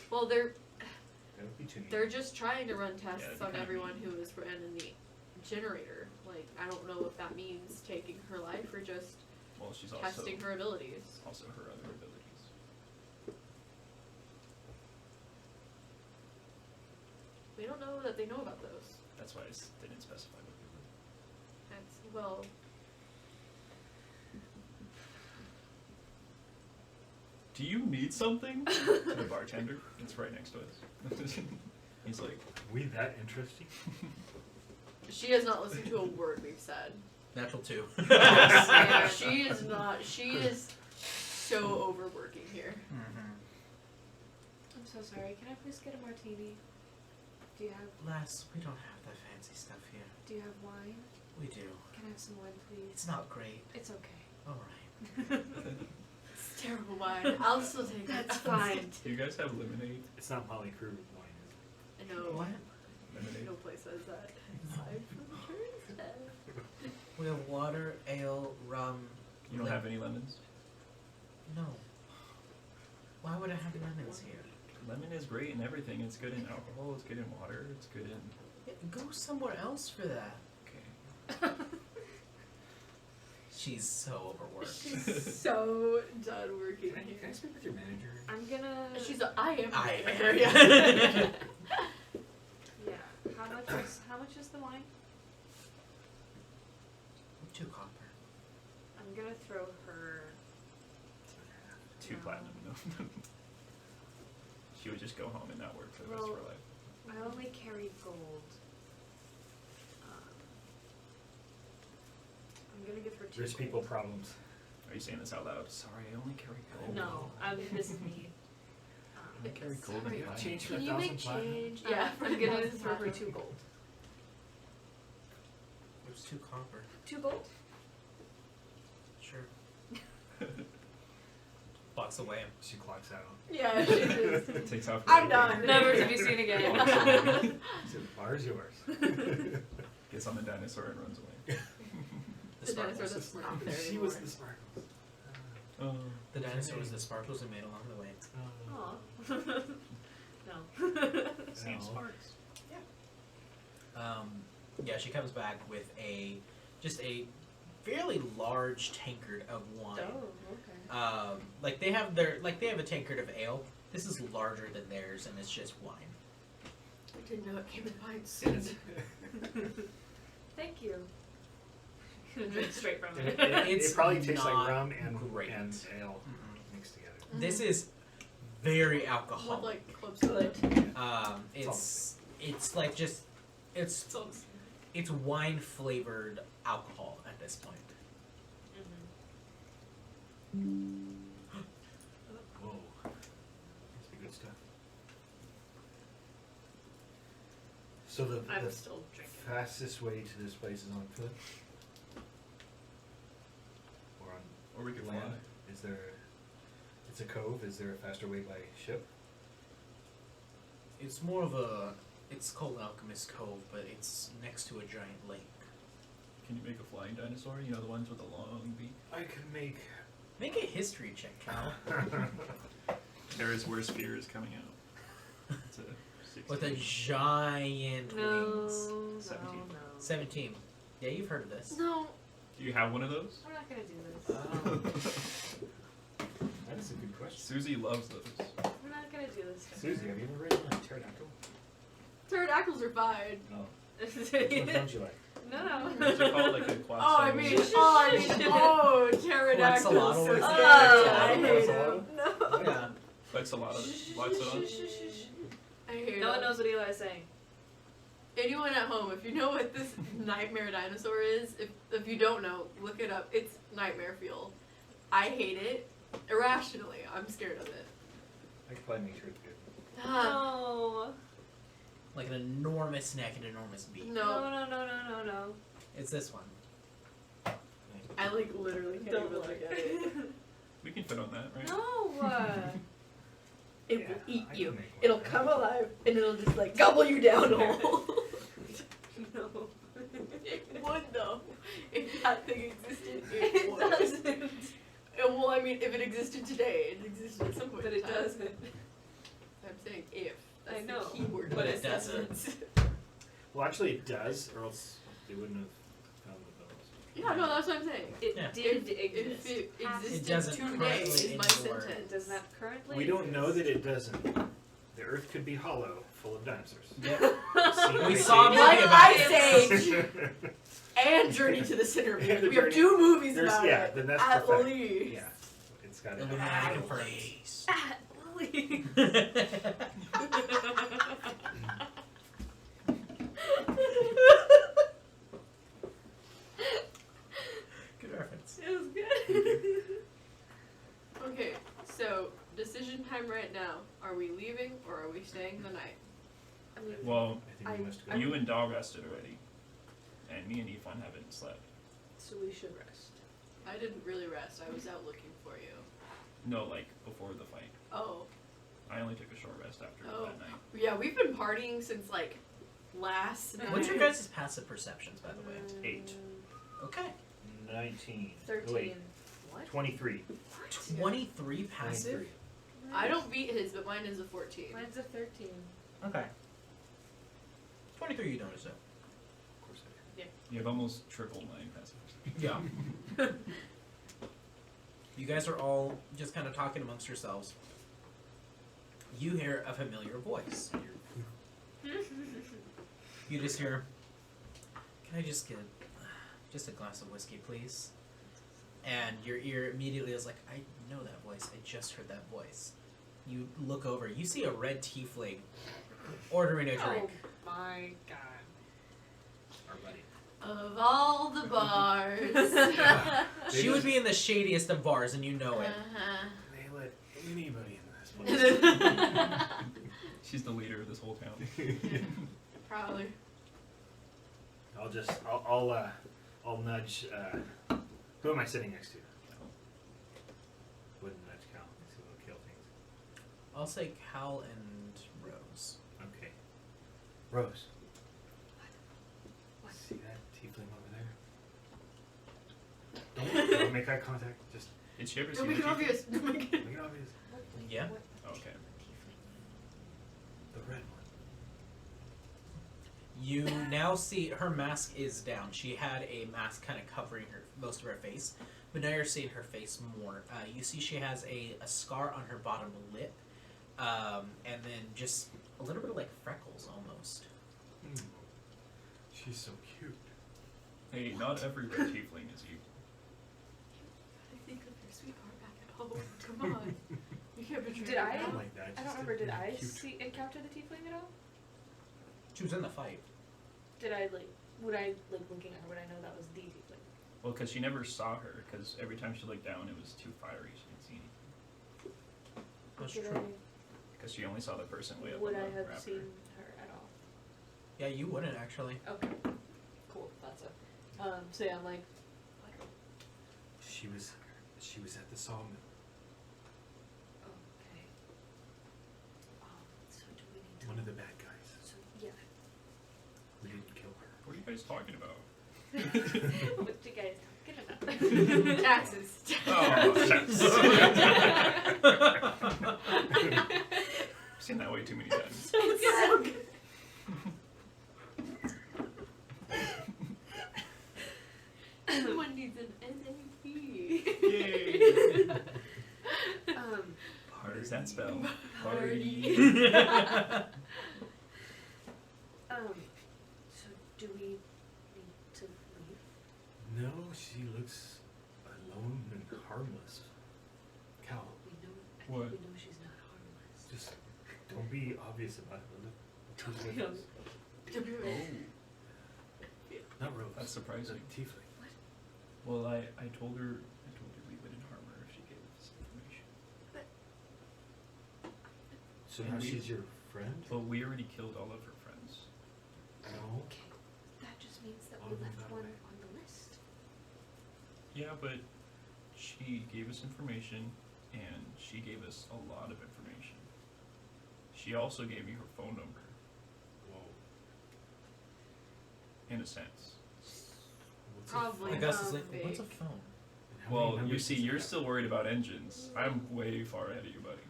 Well, they're that would be too neat. they're just trying to run Yeah, tests that'd be on kinda everyone mean. who is ran in the generator. Like I don't know if that means taking her life or just Well, she's also testing her abilities. also her other abilities. We don't know that they know about those. That's why they didn't specify what they were. That's well. Do you need something? To the bartender. It's right next to us. He's like, We that interesting? She has not listened to a word we've said. Natural 2. Yeah, she is not. She is so overworking here. Mm-hmm. I'm so sorry. Can I please get a martini? Do you have Lass, we don't have that fancy stuff here. Do you have wine? We do. Can I have some wine, please? It's not great. It's okay. Alright. It's terrible wine. I'll still take it. That's fine. do you guys have lemonade? It's not Molly Crew wine, is it? No, What? Lemonade? no place says that. Aside from the turn's head. We have water, ale, rum. You don't have any lemons? No. Why would I have lemons here? Lemon is great in everything. It's good in alcohol. It's good in water. It's good in. Yeah, go somewhere else for that. Okay. She's so overworked. She's so done working Can I here. speak with your manager? I'm gonna. I am. I am. manager, yeah. Yeah. How much is the wine? 2 copper. I'm gonna throw her. 2 platinum. No. She would just go home and not work for the rest of her life. I only carry gold. I'm gonna give her 2. Rich people problems. Are you saying this out loud? Sorry, I only carry gold. No, this is me. I carry gold and Sorry, platinum. Change for Can you 1,000 make platinum. change? Yeah, for I'm gonna 1,000 throw her platinum. 2 gold. There's 2 copper. 2 gold? Sure. Walks away. She clocks out. Yeah, she is. Takes off. I'm done. Never to be seen again. So the bar's yours. Gets on the dinosaur and runs away. The The dinosaur sparkles. that's not there She was anymore. the sparkles. Oh. The dinosaur was the sparkles we made along the way. Aw. No. Same No. sparks. Yeah, she comes back with just a fairly large tankard of wine. Oh, okay. Like they have a tankard of ale. This is larger than theirs, and it's just wine. I didn't know it came in pints. Thank you. Drink straight from It, it. It's it probably tastes not like rum and great. and ale Mm-mm. mixed together. This is very With alcoholic. like club soda. It's like just it's So it's wine flavored alcohol at this point. Whoa. That's the good stuff. So the I'm still drinking. fastest way to this place is on foot? Or on Or we could fly. land? Is there... It's a cove, is there a faster way by ship? It's more of it's called Alchemist Cove, but it's next to a giant lake. Can you make a flying dinosaur? You know, the ones with the long beak? I could make... Make a history check, Cal. There is where Spear is coming out. It's a 16. With a giant wings. 17. No. 17. Yeah, you've heard of this. no. Do you have one of those? We're not gonna do this. That is a good question. Susie loves those. We're not gonna do this. Susie, have you ever ridden a pterodactyl? Pterodactyls are fine. No. Which ones don't you like? No. What's it called? Like a quad Pterodactyls. Quetzalcoatl. So Oh, I hate Quetzalcoatl? them. No. Yeah. Likes a lot of lots of them. I hate No one them. knows what Eli's saying. Anyone at home, if you know what this nightmare dinosaur is, if you don't know, look it up. It's nightmare fuel. I hate it irrationally. I'm scared of it. I could probably make sure it's good. Ah, No. Like an enormous neck and enormous beak. no. No. It's this one. I like literally can't Don't even look look. at it. We can fit on that, right? No. It Yeah, will eat I you. can make one. It'll come alive and it'll just like gobble you down whole. No. It would though. If that thing existed, it It would. doesn't. Well, I mean, if it existed today, it existed at some point. But in it time. doesn't. I'm saying if. That's I know, the key word. but of it this doesn't. sentence. Well, actually, it does, or else they wouldn't have found the bones. Yeah, no, that's what I'm saying. It Yeah. did If exist. it Has existed It doesn't today currently is my anymore. sentence. It does not currently We don't know exist. that it doesn't. The Earth could be hollow, full of dinosaurs. Yep. Seen We by saw a Sage. movie Like about Ice it. Age and Journey to the Center. And the We have Journey- 2 movies There's- about yeah, it. then that's at perfect. least. Yeah, it's got it. Illuminati confirmed. At least. Good reference. It was good. Okay, so decision time right now. Are we leaving or are we staying the night? I mean, Well, I think we must go. you and Doll rested already, and me and Ifan haven't slept. so we should rest. I didn't really rest. I was out looking for you. No, like before the fight. Oh. I only took a short rest after Oh. that night. Yeah, we've been partying since like last night. What's your guys' passive perceptions, by the way? 8. Okay. 19. 13. Oh, wait. What? 23. 23 passive? 23. I don't beat his, but mine is a 14. Mine's a 13. Okay. 23, you notice it. Of course I do. You have almost triple my passive. Yeah. You guys are all just kind of talking amongst yourselves. You hear a familiar voice. You just hear, "Can I just get just a glass of whiskey, please?" And your ear immediately is like, "I know that voice. I just heard that voice." You look over. You see a red tiefling ordering a drink. Oh my god. Our buddy. Of all the bars. She would be in the shadiest of bars, and you know it. Uh-huh. They let anybody in this place. She's the leader of this whole town. Probably. I'll nudge. Who am I sitting next to? Wouldn't nudge Cal. So we'll kill things. I'll say Cal and Rose. Okay. Rose. What? See that tiefling over there? Don't make eye contact. Just Did she ever see Don't make the it obvious. Don't make it. make it obvious. Yeah. Okay. The red one. You now see her mask is down. She had a mask kind of covering her most of her face, but now you're seeing her face more. You see she has a scar on her bottom lip, and then just a little bit of like freckles almost. She's so cute. Hey, not every red tiefling is evil. I think of your sweetheart back at home. Come on. You can't betray Did I? her now. Like that. I just don't remember, did I cute. encounter the tiefling at all? She was in the fight. Did I, would I, looking at her, would I know that was the tiefling? Well, because she never saw her, because every time she looked down, it was too fiery. She didn't see anything. That's Did true. Because she only saw the person way up Would on I the have raptor. seen her at all? Yeah, you wouldn't actually. Okay. Cool, that's it. So yeah, I'm like, She was at the sawmill. okay. So do we need to... One of the bad guys. So, yeah. We didn't kill her. What are you guys talking about? What you guys talking about? Taxes. I've seen that way too many times. It's so good. Someone needs an NAP. Yay! Um, What does that spell? Party. so do we need to leave? No, she looks alone and harmless. Cal, We know, I What? think we know she's not harmless. just don't be obvious about it. Look, who's with us? Not Rose. That's surprising. The tiefling. Well, I told her we wouldn't harm her if she gave us information. So And now we- she's your friend? But we already killed all of her friends. No. Okay, that just means that All we of them left got one away. on the list. Yeah, but she gave us information, and she gave us a lot of information. She also gave me her phone number, Whoa. in a sense. What's Probably. I a phone? guess it's like, Fake. what's a phone? And how many Well, you numbers see, does it you're have? still worried about engines. I'm way far ahead of you, buddy.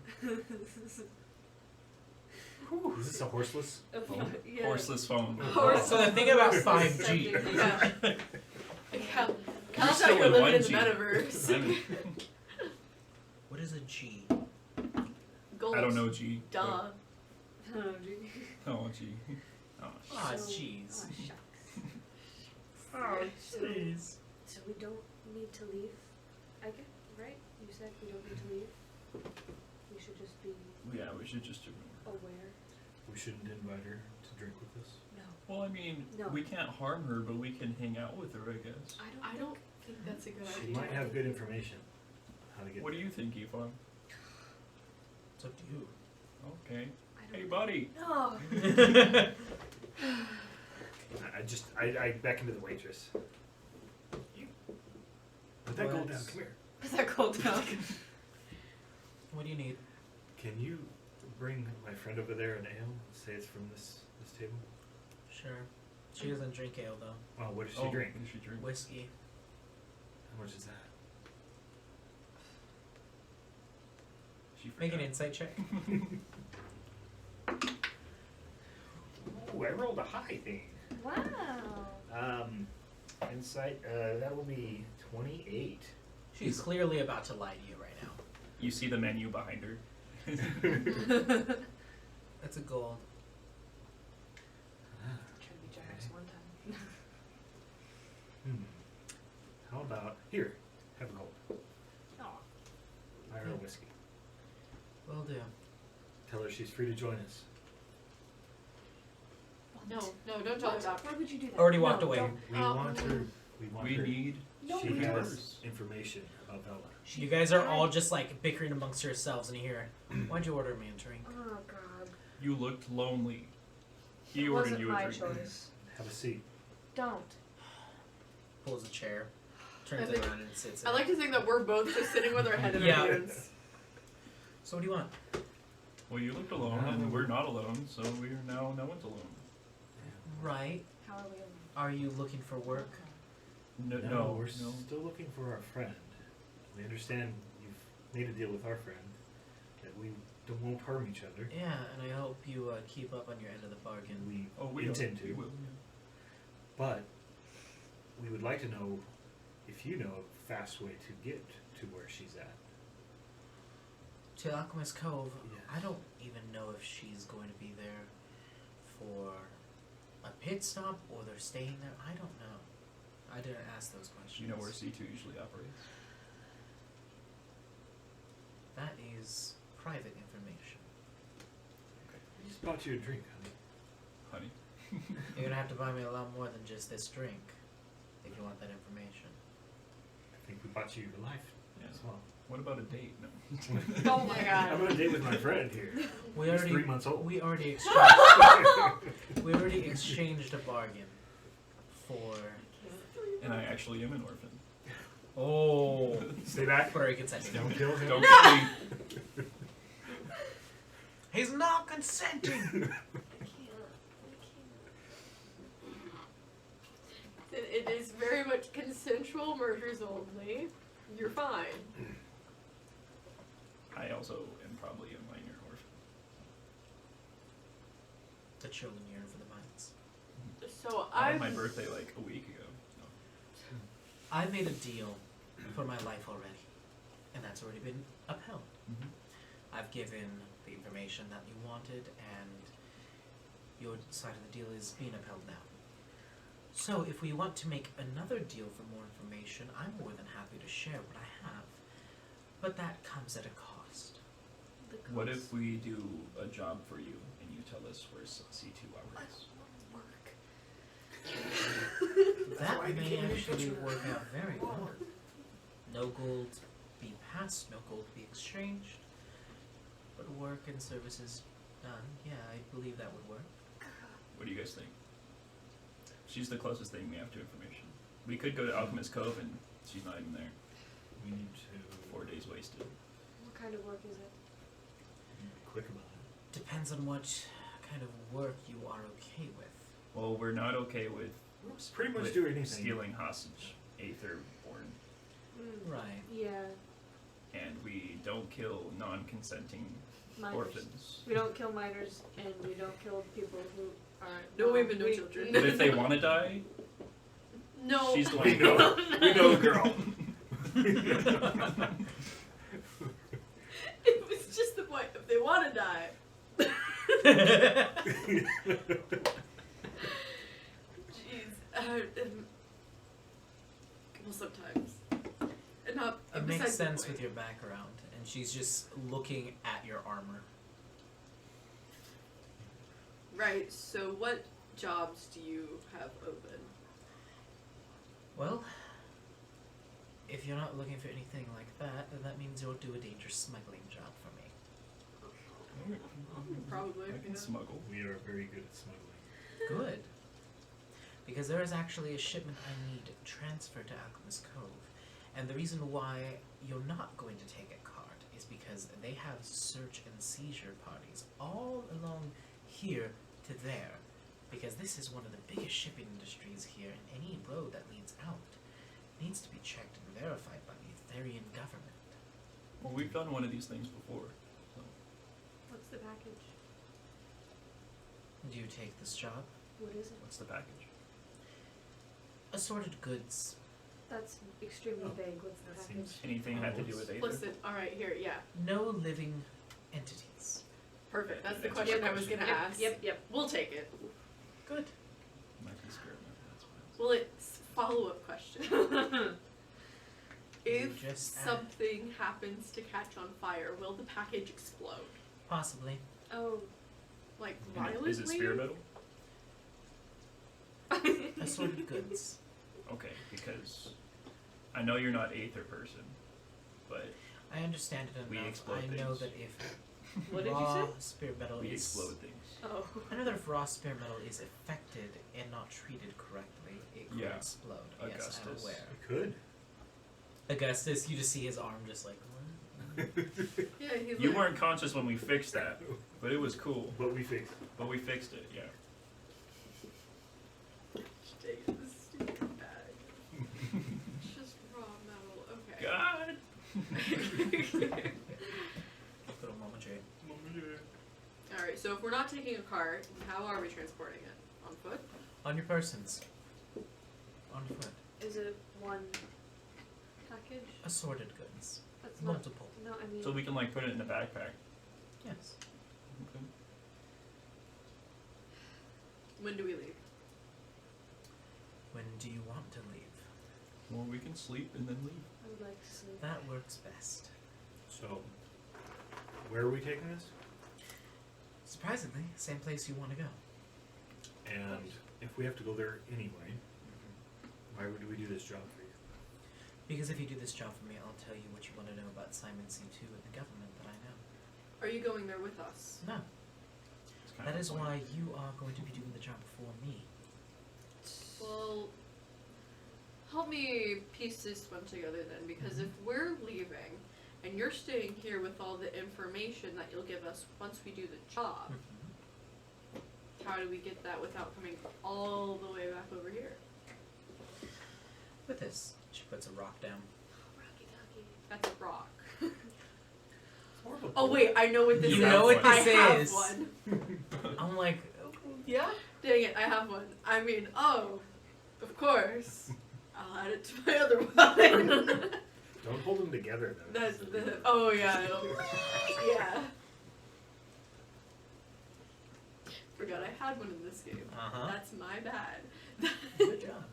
Is this a horseless phone? Yeah. Horseless phone. Horse- So the thing about 5G. Yeah. Cal, You're Cal's still out here in living in 1G. the metaverse. I'm- What is a G? Gold. I don't know, G. Duh. Oh, gee. but- Oh, G. Oh, Ah, So- jeez. Oh, shucks. Oh, So- jeez. So we don't need to leave, I guess, right? You said we don't need to leave? We should just be yeah, we should just ignore. aware? We shouldn't invite her to drink with us. No. Well, I mean, No. we can't harm her, but we can hang out with her, I guess. I don't think that's a good She idea. might have good information on how to get What do you think, Yvonne? It's up to you. Okay. I Hey, don't buddy. No. I beckon to the waitress. You. Put that gold down. Let's- Come here. Put that gold down. What do you need? Can you bring my friend over there an ale? Say it's from this table. Sure. She doesn't drink ale though. Oh, what does she Oh, drink? What does she drink? Whiskey. How much is that? She She Make an forgot. insight check. Ooh, I rolled a high thing. Wow. Insight, that will be 28. She's clearly about to lie to you right now. You see the menu behind her. That's a gold. Try to be generous one time. How about, here, have a gold. Aw. Buy her a whiskey. Will do. Tell her she's free to join us. No, don't tell her that. Why would you do that? Already walked No, away. don't. We want her. We want We her. need. No, she we don't. has information about Bella. You guys are all just like bickering amongst yourselves, and you hear, "Why'd you order me a drink?" Oh god. You looked lonely. He It ordered wasn't you a my drink. choice. Have a seat. Don't. Pulls a chair, turns I it think- around, and sits. I in like it. to think that we're both just sitting with our head in Yeah. our hands. So what do you want? Well, you looked alone, and we're not alone, so we're now no one's alone. Right? How are we? Are you looking for work? No, we're still looking for our friend. We understand you've made a deal with our friend that we won't harm each other. Yeah, and I hope you keep up on your end of the bargain. We intend to. We will. But we would like to know if you know a fast way to get to where she's at. To Alchemist Cove, Yes. I don't even know if she's going to be there for a pit stop or they're staying there. I don't know. I didn't ask those questions. You know where C2 usually operates. That is private information. I just bought you a drink, honey. Honey. You're gonna have to buy me a lot more than just this drink if you want that information. I think we bought you your life Yeah. as well. What about a date? No. Oh my god. I'm on a date with my friend here. We He's already 3 months old. we already exchanged a bargain for And I actually am an orphan. oh Stay back. very consenting. Don't kill him. Don't kill me. He's not consenting. It is very much consensual murders only. You're fine. I also am probably a minor orphan. The children yearn for the mines. So I I had my birthday like a week ago. So. I made a deal for my life already, and that's already been upheld. I've given the information that you wanted, and your side of the deal is being upheld now. So, if we want to make another deal for more information, I'm more than happy to share what I have. But that comes at a cost. What if we do a job for you and you tell us where C2 operates? That why I may became an actually adventurer. work out very well. No gold be passed, no gold be exchanged, but work and services done. Yeah, I believe that would work. What do you guys think? She's the closest thing we have to information. We could go to Alchemist Cove and she's not even there. We need to 4 days wasted. What kind of work is it? be quick about it. Depends on what kind of work you are okay with. Well, we're not okay with, Pretty much with do anything. stealing hostage, Aetherborn, Right. Yeah. and we don't kill non-consenting Minors. orphans. We don't kill minors, and we don't kill people who aren't. No women, no children. But if they want to die, no. she's the one. We know. We know the girl. It was just the point. If they want to die. Jeez. Well, sometimes. And not. It makes besides the sense point. with your background, and she's just looking at your armor. Right. So, what jobs do you have open? Well, if you're not looking for anything like that, then that means you'll do a dangerous smuggling job for me. Probably. I can yeah. smuggle. We are very good at smuggling. Good. Because there is actually a shipment I need transferred to Alchemist Cove. And the reason why you're not going to take a cart is because they have search and seizure parties all along here to there. Because this is one of the biggest shipping industries here, and any road that leads out needs to be checked and verified by the Etherian government. Well, we've done one of these things before. package? Do you take this job? What is it? What's the package? Assorted goods. That's extremely Oh, vague. What's the that package? seems- Anything had to do with Aether? Listen, alright, here, yeah. No living entities. Perfect. That's the That's question the I was question. gonna ask. Yep. We'll take it. Good. Might be scared of that's why. Well, it's follow-up question. If just add. something happens to catch on fire, will the package explode? Possibly. Oh, Like And violently? is it spirit metal? Assorted goods. Okay, because I know you're not Aether person, but I understand it We enough. explode I know things. that if What did you raw say? spirit metal we is explode things. Oh. I know that if raw spirit metal is affected and not treated correctly, it could Yeah. explode. Yes, I'm Augustus. aware. It could. Augustus, you just see his arm just like. Yeah, he's You like, weren't conscious when we fixed that, but it was cool. But we fixed. But we fixed it, yeah. "Dang it, this stupid bag. It's just raw metal. Okay. God! Little Mama J. Alright, so if we're not taking a car, how are we transporting it? On foot? On your persons. On foot. is it one package? Assorted goods. That's not. Multiple. No, I mean. So we can like put it in a backpack. Yes. Okay. When do we leave? When do you want to leave? Well, we can sleep and then leave. I would like to sleep. That works best. So, where are we taking this? Surprisingly, same place you want to go. And if we have to go there anyway, why would we do this job for you? Because if you do this job for me, I'll tell you what you want to know about Simon C2 and the government that I know. Are you going there with us? No. It's kind That of is the point. why you are going to be doing the job for me. Well, help me piece this one together then, because if we're leaving and you're staying here with all the information that you'll give us once we do the job, how do we get that without coming all the way back over here? With this, she puts a rock down. Rocky Talkie. That's a rock. More of a Oh wait, I know what this You is. know what I this have is. one. I'm like, yeah. Dang it, I have one. I mean, oh, of course. I'll add it to my other one. Don't hold them together though. That's the. Oh yeah. Yeah. Forgot I had one in this game. Uh-huh. That's my bad. Good job.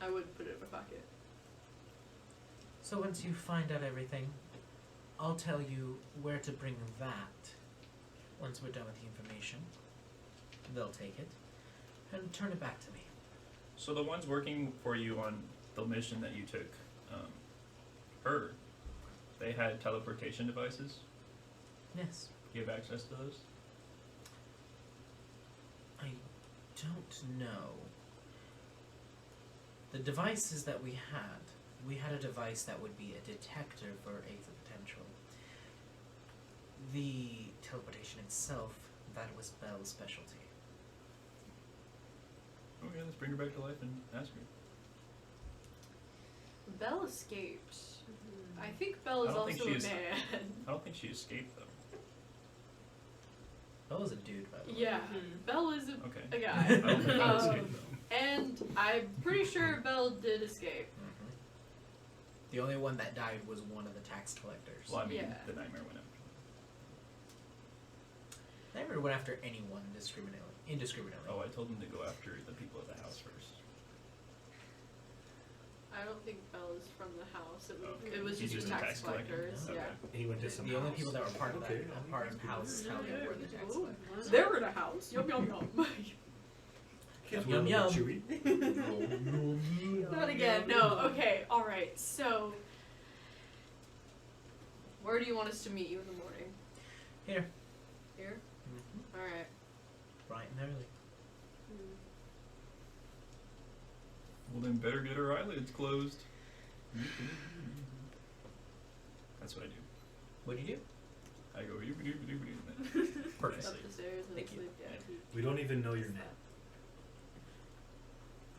I would put it in my pocket. So once you find out everything, I'll tell you where to bring that. Once we're done with the information, they'll take it and turn it back to me. So the ones working for you on the mission that you took, they had teleportation devices. Yes. Do you have access to those? I don't know. The devices that we had a device that would be a detector for Aether potential. The teleportation itself, that was Belle's specialty. Okay, let's bring her back to life and ask her. Belle escaped. Mhm. I think Belle is I don't think also a she's- man. I don't think she escaped though. Bella's a dude, by the way. Yeah, Mhm. Belle is Okay. a guy. I don't think I Um, escaped though. And I'm pretty sure Belle did escape. Mhm. The only one that died was one of the tax collectors. Well, I mean, Yeah. the nightmare went after. They never went after anyone indiscriminately. Oh, I told him to go after the people at the house first. I don't think Belle is from the house. Okay. It was He's just just a tax tax collector? collectors. Okay. Yeah. He went to some The only house. people that were part of Okay, that part of house Yeah, Talia yeah, were the tax ooh. collectors. They're in a house. Yum yum yum. Kids Yum, were yum. a little chewy. Not again. No. Okay. All right. So, where do you want us to meet you in the morning? Here. Here. Mm-hmm. All right. Bright and early. Hmm. Well, then better get her eyelids closed. That's what I do. What do you do? I go. Perfect. Up the stairs and Thank you. sleep. Yeah. We don't even know your name.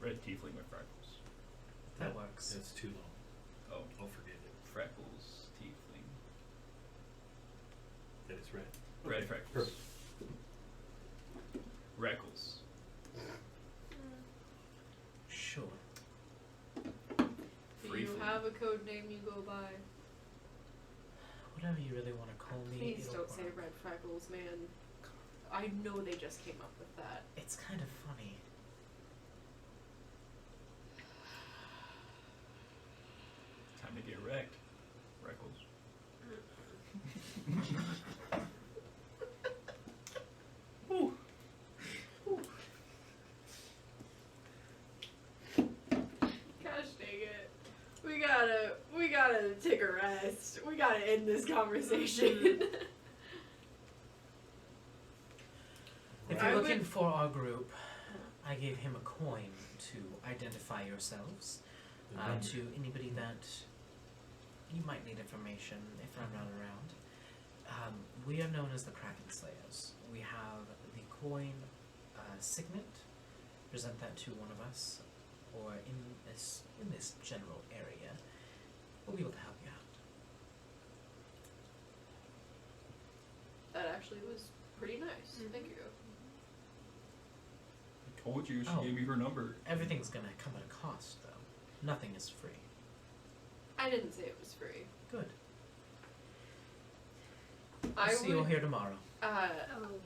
Red tiefling with freckles. That works. That's too long. Oh, I'll forget it. freckles tiefling. red. Red freckles. Perfect. Reckles. Sure. Do Free you food. have a code name you go by? Whatever you really want to call me. Please it'll don't say work. red freckles, man. I know they just came up with that. It's kind of funny. Time to get wrecked. Reckles. Gosh dang it. We gotta take a rest. We gotta end this conversation. If I you're would- looking for our group, I gave him a coin to identify yourselves. To anybody that you might need information if I'm not around. We are known as the Kraken Slayers. We have the coin signet. Present that to one of us, or in this general area. We'll be able to help you out. That actually was pretty nice. Thank you. I told you, she Oh. gave me her number. Everything's gonna come at a cost, though. Nothing is free. I didn't say it was free. Good. I I'll see you all would, here tomorrow. Oh.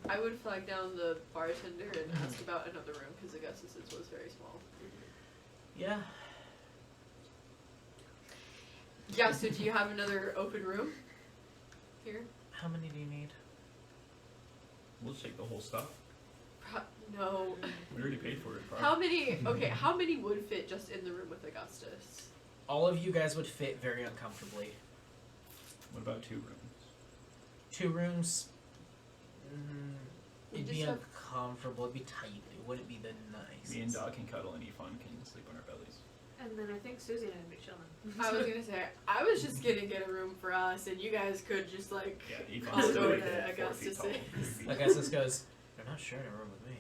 I would flag down the bartender and ask about another room because Augustus's was very small. Yeah. Yeah. So do you have another open room here? How many do you need? We'll take the whole stuff. No. We already paid for it. How many? Okay. How many would fit just in the room with Augustus? All of you guys would fit very uncomfortably. What about 2 rooms? 2 rooms. We It'd just be have- uncomfortable. It'd be tight. It wouldn't be the nicest. Me and Doc can cuddle and eat fun, can sleep on our bellies. And then I think Susie and I'd be chilling. I was gonna say I was just gonna get a room for us, and you guys could just like. Yeah, eat I'll fun. go Like to 4 feet Augustus. tall. Augustus goes, "You're not sharing a room with me."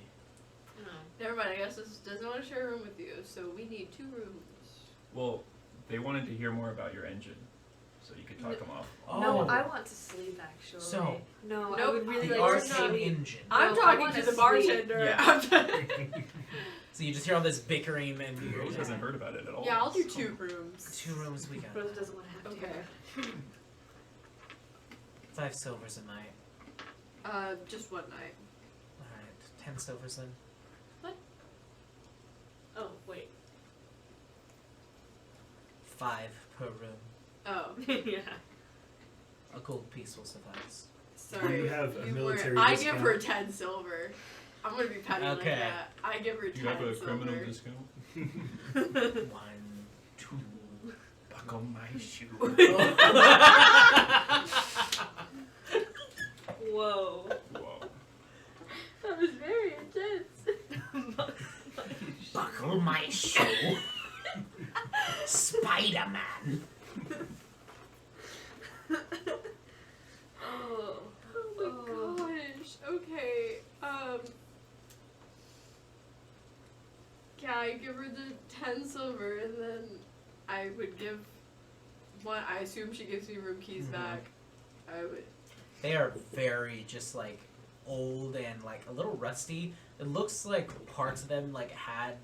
No. Never mind. Augustus doesn't want to share a room with you, so we need 2 rooms. Well, they wanted to hear more about your engine, so you could talk them off. No, Oh. I want to sleep actually. So, no, I Nope. would really the like to arcane sleep. engine. I'm No, I talking wanna to the sleep. bartender. Yeah. I'm t- So you just hear all this bickering and Rose hasn't heard about it at all. yeah, I'll do 2 rooms. 2 rooms we got. Rose doesn't want to have to. Okay. 5 silvers a night. Just one night. All right, 10 silvers then. Oh wait. 5 per room. Oh, Yeah. A gold piece will suffice. sorry. you have a You military I give her discount? 10 silver. I'm gonna be petty like Okay. that. I give her 10 Do you have a silver. criminal discount? 1, 2. Buckle my shoe. Whoa. Whoa. That was very intense. Buckle my shoe. Spider-Man. Oh. Oh my gosh. Okay. Yeah, I give her the 10 silver, and then I would give one. I assume she gives me room keys Mhm. back. I would. They are very just like old and like a little rusty. It looks like parts of them like had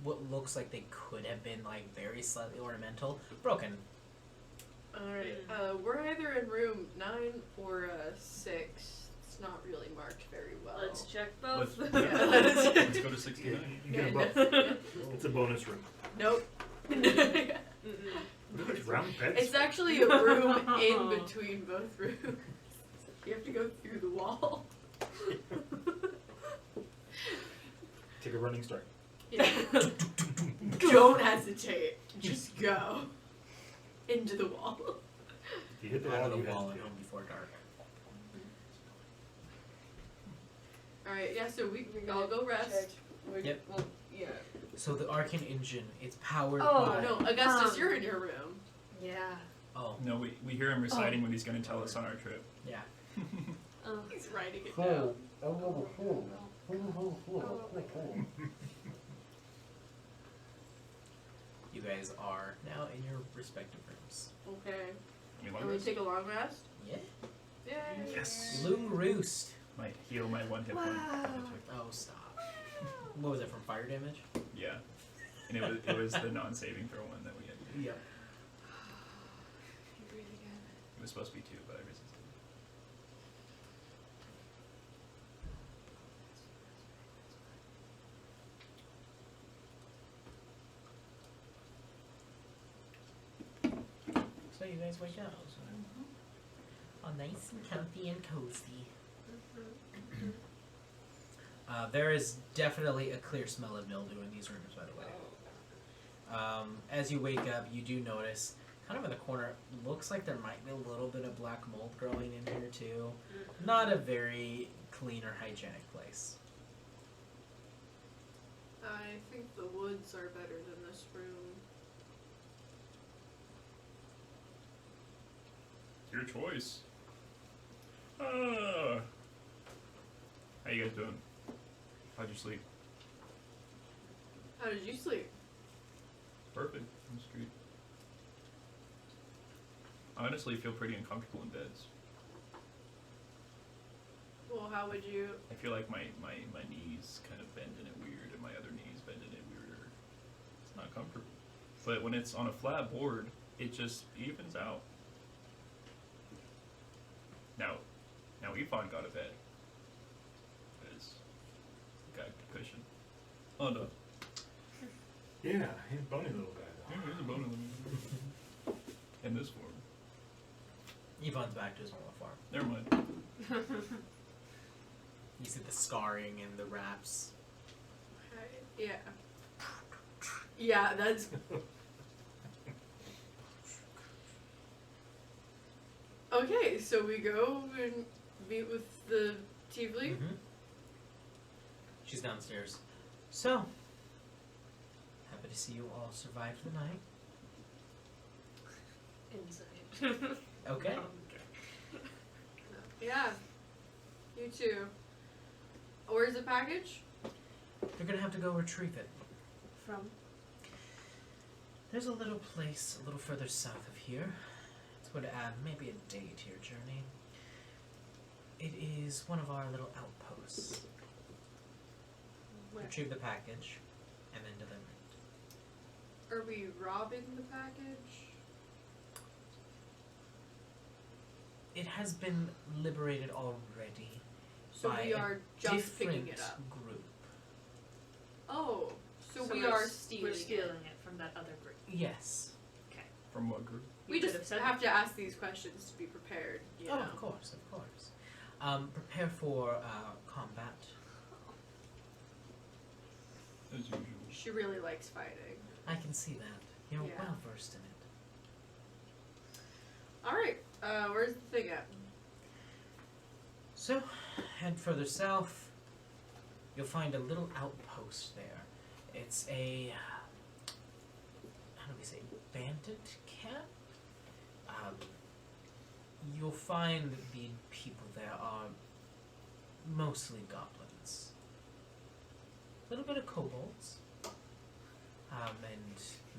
what looks like they could have been like very slightly ornamental. Broken. Alright. We're either in room 9 or 6. It's not really marked very well. Let's check both. Let's, Yeah. let's go to 69. You get a Yeah, buff. It's a bonus room. Nope. Round pets. It's actually a room in between both rooms. You have to go through the wall. Take a running start. Yeah. Don't hesitate. Just go into the wall. If you hit the Out wall, of you the wall hesitate. and home before dark. Alright, yeah, so we all go rest. Yep. Well, yeah. So the arcane engine, it's powered Oh, by. No, Augustus, you're in your room. Yeah. Oh, No, we hear him reciting what he's going to tell us on our trip. yeah. Oh. He's writing it down. You guys are now in your respective rooms. Okay. I mean, And we take a long rest? Yeah. Yay. Yes. Loon Roost. Might heal my 1 hit point. Oh, stop. What was it, from fire damage? Yeah. And it was the non-saving throw one that we had to do. Yep. You breathe again. It was supposed to be 2, but I resisted. So you guys wake up. All nice and comfy and cozy. There is definitely a clear smell of mildew in these rooms, by the way. As you wake up, you do notice, kind of in the corner, looks like there might be a little bit of black mold growing in here too. Not a very clean or hygienic place. I think the woods are better than this room. Your choice. How you guys doing? How'd you sleep? How did you sleep? Perfect. That's great. I honestly feel pretty uncomfortable in beds. Well, how would you? I feel like my knees kind of bend in it weird, and my other knees bend in it weirder. It's not comfortable. But when it's on a flat board, it just evens out. Now Yvonne got a bed. Because got a cushion. Oh no. Yeah, he's a bony little guy Yeah, though. there's a bone in the in this form. Yvonne's back to his normal form. Never mind. You see the scarring and the wraps. Yeah. Yeah, that's. Okay, so we go and meet with the tiefling. Mm-hmm. She's downstairs. So, happy to see you all survived the night. Inside. Okay. Yeah. You too. Where's the package? You're gonna have to go retrieve it. From? There's a little place a little further south of here. It's going to add maybe a day to your journey. It is one of our little outposts. Where? Retrieve the package and then deliver it. Are we robbing the package? It has been liberated already So by we are a just picking different it up. group. Oh, so we we're are s- stealing We're it. stealing it from that other group. Yes. From what group? We You just could have said have to ask these questions to be prepared. You Oh, know? of course, of course. Prepare for combat. As usual. She really likes fighting. I can see that. You're Yeah. well versed in it. Alright, where's the thing at? So, head further south. You'll find a little outpost there. It's a, how do we say, bandit camp? You'll find the people there are mostly goblins. A little bit of kobolds. And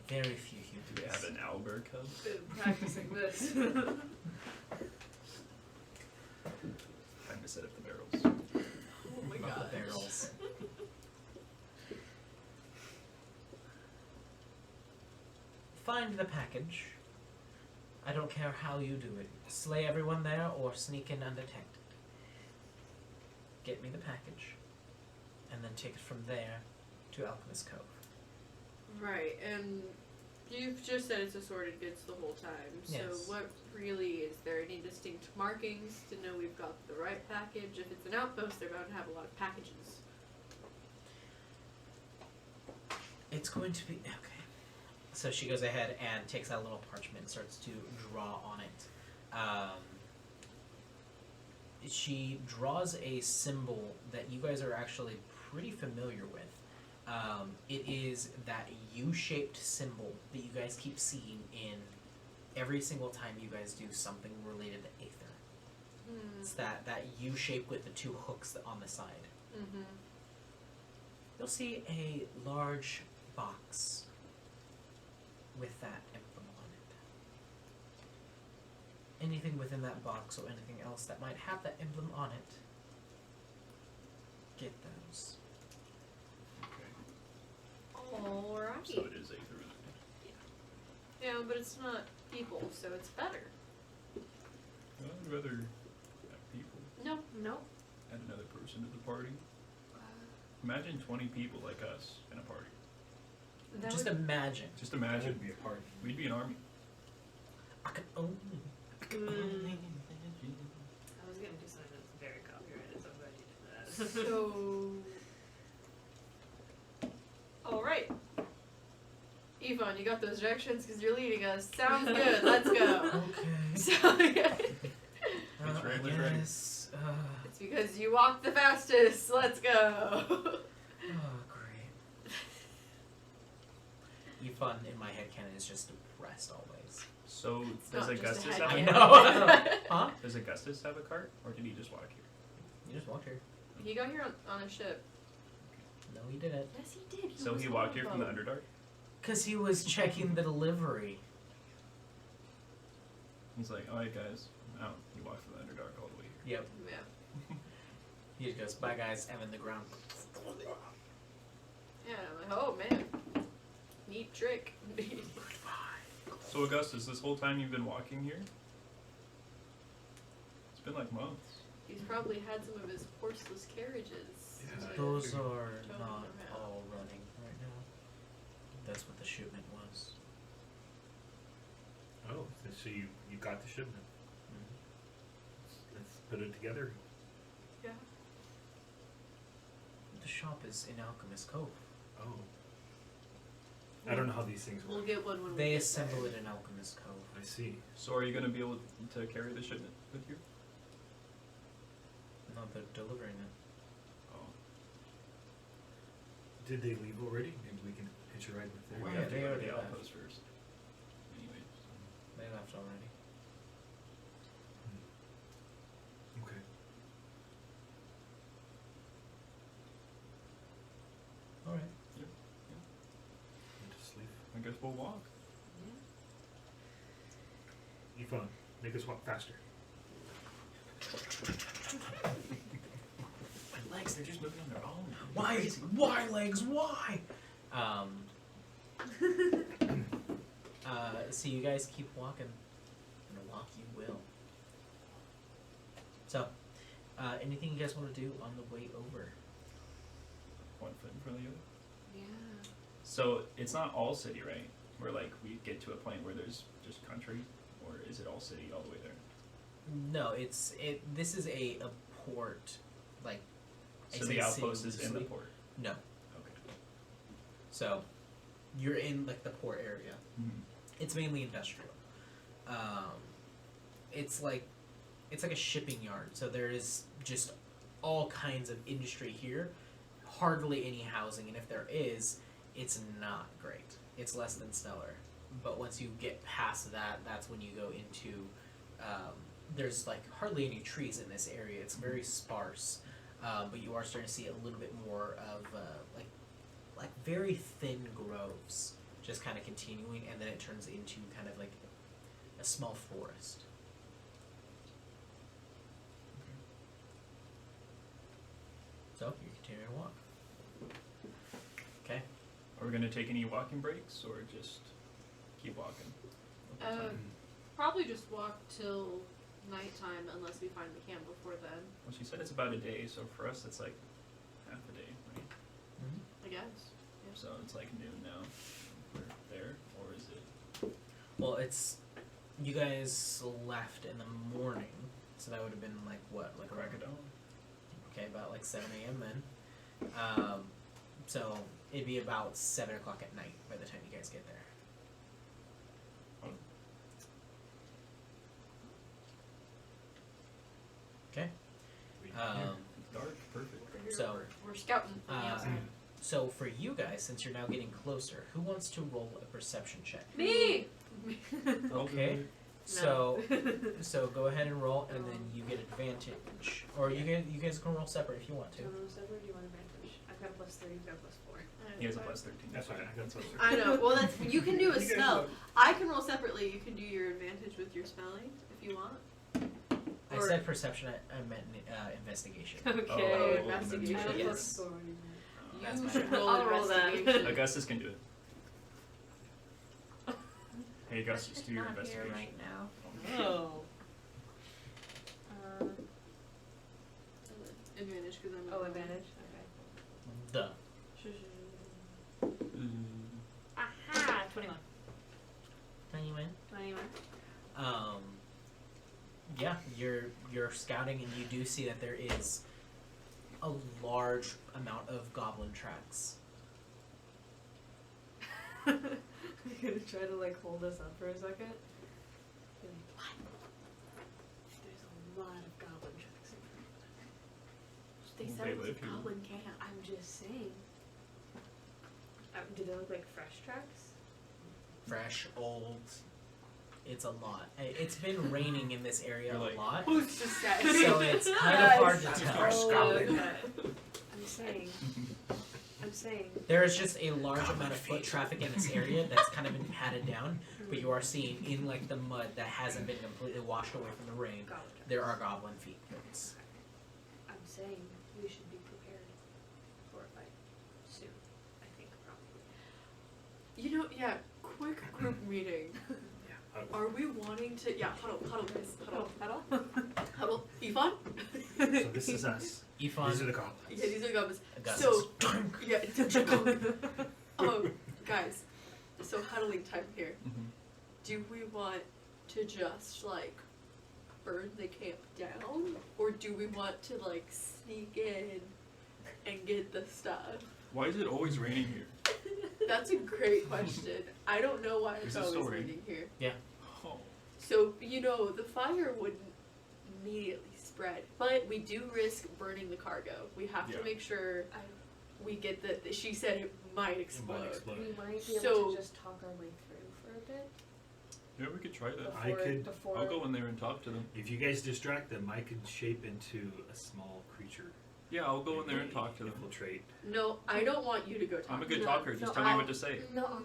very few humans. Do we have an owlbear cub? Been practicing this. Time to set up the barrels. Oh my Not god. the barrels. Find the package. I don't care how you do it. Slay everyone there or sneak in undetected. Get me the package. And then take it from there to Alchemist Cove. Right, and you've just said it's assorted goods the whole time. So Yes. what really is there any distinct markings to know we've got the right package? If it's an outpost, they're bound to have a lot of packages. It's going to be okay. So she goes ahead and takes out a little parchment and starts to draw on it. She draws a symbol that you guys are actually pretty familiar with. It is that U-shaped symbol that you guys keep seeing in every single time you guys do something related to Aether. It's that U shape with the two hooks on the side. Mm-hmm. You'll see a large box with that emblem on anything within that box or anything else that might have that emblem on it, get those. Okay. Alright. So it is a through. Yeah, but it's not people, so it's better. Well, I'd rather have people. No. No. Add another person to the party. Imagine 20 people like us in a party. That Just would, imagine. Just That imagine. would be a party. We'd be an army. I could only imagine. I was gonna do something that's very copyrighted, so I'm glad you did that. so. Alright. Yvonne, you got those directions because you're leading us. Sounds good. Let's go. Okay. So, It's ready, it's ready. Yes. it's because you walk the fastest. Let's go. Oh, great. Yvonne in my head canon is just depressed always. So It's does not just a Augustus head have I a canon. know. Huh? Does Augustus have a cart, or did he just walk here? You just walked here. He got here on a ship. No, he didn't. Yes, he did. So was he on walked a here from the boat. Underdark? Because he was checking the delivery. He's like, alright guys, I'm out. He walked from the Underdark all the way here. Yep. Yeah. He just goes, bye guys, I'm in the ground. Yeah, I'm like, oh man. Neat trick. So Augustus, this whole time you've been walking here? It's been like months. He's probably had some of his horseless carriages. Yeah. to- Those are Totally not around. all running right now. That's what the shipment was. Oh, so you got the shipment. Mhm. Let's put it together. Yeah. The shop is in Alchemist Cove. Oh. I don't know how these things We'll work. get one when we They get assemble there. it in Alchemist Cove. I see. So are you going to be able to carry the shipment with you? No, they're delivering it. Oh. Did they leave already? Maybe we can hitch a ride with them. Oh, We yeah, have to they go to already the left. outpost first. Anyway. They left already. Okay. Alright. We'll just leave. I guess we'll walk. Yvonne, make us walk faster. My legs, they're just moving on their own. Why? Why legs? Why? So you guys keep walking, and walk you will. So, anything you guys want to do on the way over? One foot in front of the other. Yeah. So it's not all city, right? Where like we get to a point where there's just country, or is it all city all the way there? No, this is a port, like. I So say the city outpost is in the loosely. port. No, Okay. so you're in like the port area. Mm-hmm. It's mainly industrial. It's like a shipping yard. So there is just all kinds of industry here. Hardly any housing, and if there is, it's not great. It's less than stellar. But once you get past that, that's when you go into. There's like hardly any trees in this area. It's very sparse, but you are starting to see a little bit more of like very thin groves, just kind of continuing, and then it turns into kind of like a small forest. So you continue to walk. Okay. Are we gonna take any walking breaks, or just keep walking? the whole time? Probably just walk till nighttime unless we find the camp before then. Well, she said it's about a day, so for us it's like half a day, right? I guess. So it's like noon now. We're there, or is it? Well, it's you guys left in the morning, so that would have been like what, like Crack around of dawn? okay, about like 7 a.m. then. So it'd be about 7 o'clock at night by the time you guys get there. Okay. It's dark, perfect. We're here, So, we're scouting from the outside. So for you guys, since you're now getting closer, who wants to roll a perception check? Me! Okay. So so go ahead and roll, and then you get advantage, or you guys can roll separate if you want to. Do you want advantage? I've got a +3, you've got a +4. He has a +13. That's fine. I got some. I know. Well, that's you can do a You guys spell. look- I can roll separately. You can do your advantage with your spelling if if you want. I Or- said perception. I meant investigation. Okay. Oh, Oh, investigation. I Yes. look forward to that. That's You my should bad. roll I'll roll that. investigation. Augustus can do it. Hey, Augustus, do your Not here investigation. right now. Oh. Advantage because I'm. Oh, advantage. Okay. Duh. Aha! 21. Anyway. 21. Yeah, you're scouting and you do see that there is a large amount of goblin tracks. I'm gonna try to like hold us up for a second. Be like, what? There's a lot of goblin tracks in front. They They said it's live a here. goblin camp. I'm just saying. Do they look like fresh tracks? Fresh, old. It's a lot. It's been raining in this area You're a like- lot, Who's just said? so it's kind of hard to That's tell. fresh goblin. I'm saying. There is just a large amount of foot traffic in this area that's kind of been patted down, but you are seeing in like the mud that hasn't been completely washed away from the rain, Goblin tracks. there are goblin feet prints. I'm saying we should be prepared for a fight soon. I think probably. You know, yeah. Quick group meeting. Are we wanting to? Yeah, huddle, guys, huddle. Huddle. Yvonne? So this is us. Ifan, These are the goblins. Yeah, these are the goblins. Augustus. So, yeah, guys, so huddling time here. Mhm. Do we want to just, like, burn the camp down? Or do we want to, like, sneak in and get the stuff? Why is it always raining here? That's a great question. I don't know why it's Is it always still raining? raining here. Oh. So, you know, the fire wouldn't immediately spread, but we do risk burning the cargo. We have Yeah. to make sure I, we get the. She said it might It explode. might explode. we might be able So- to just talk our way through for a bit Yeah, we could try that. I could- before. I'll go in there and talk to them. If you guys distract them, I could shape into a small creature. Yeah, I'll go in there and talk to them. Infiltrate. No, I don't want you to go talk. I'm a good to talker. them. Just No, tell me I'll- what to say. No,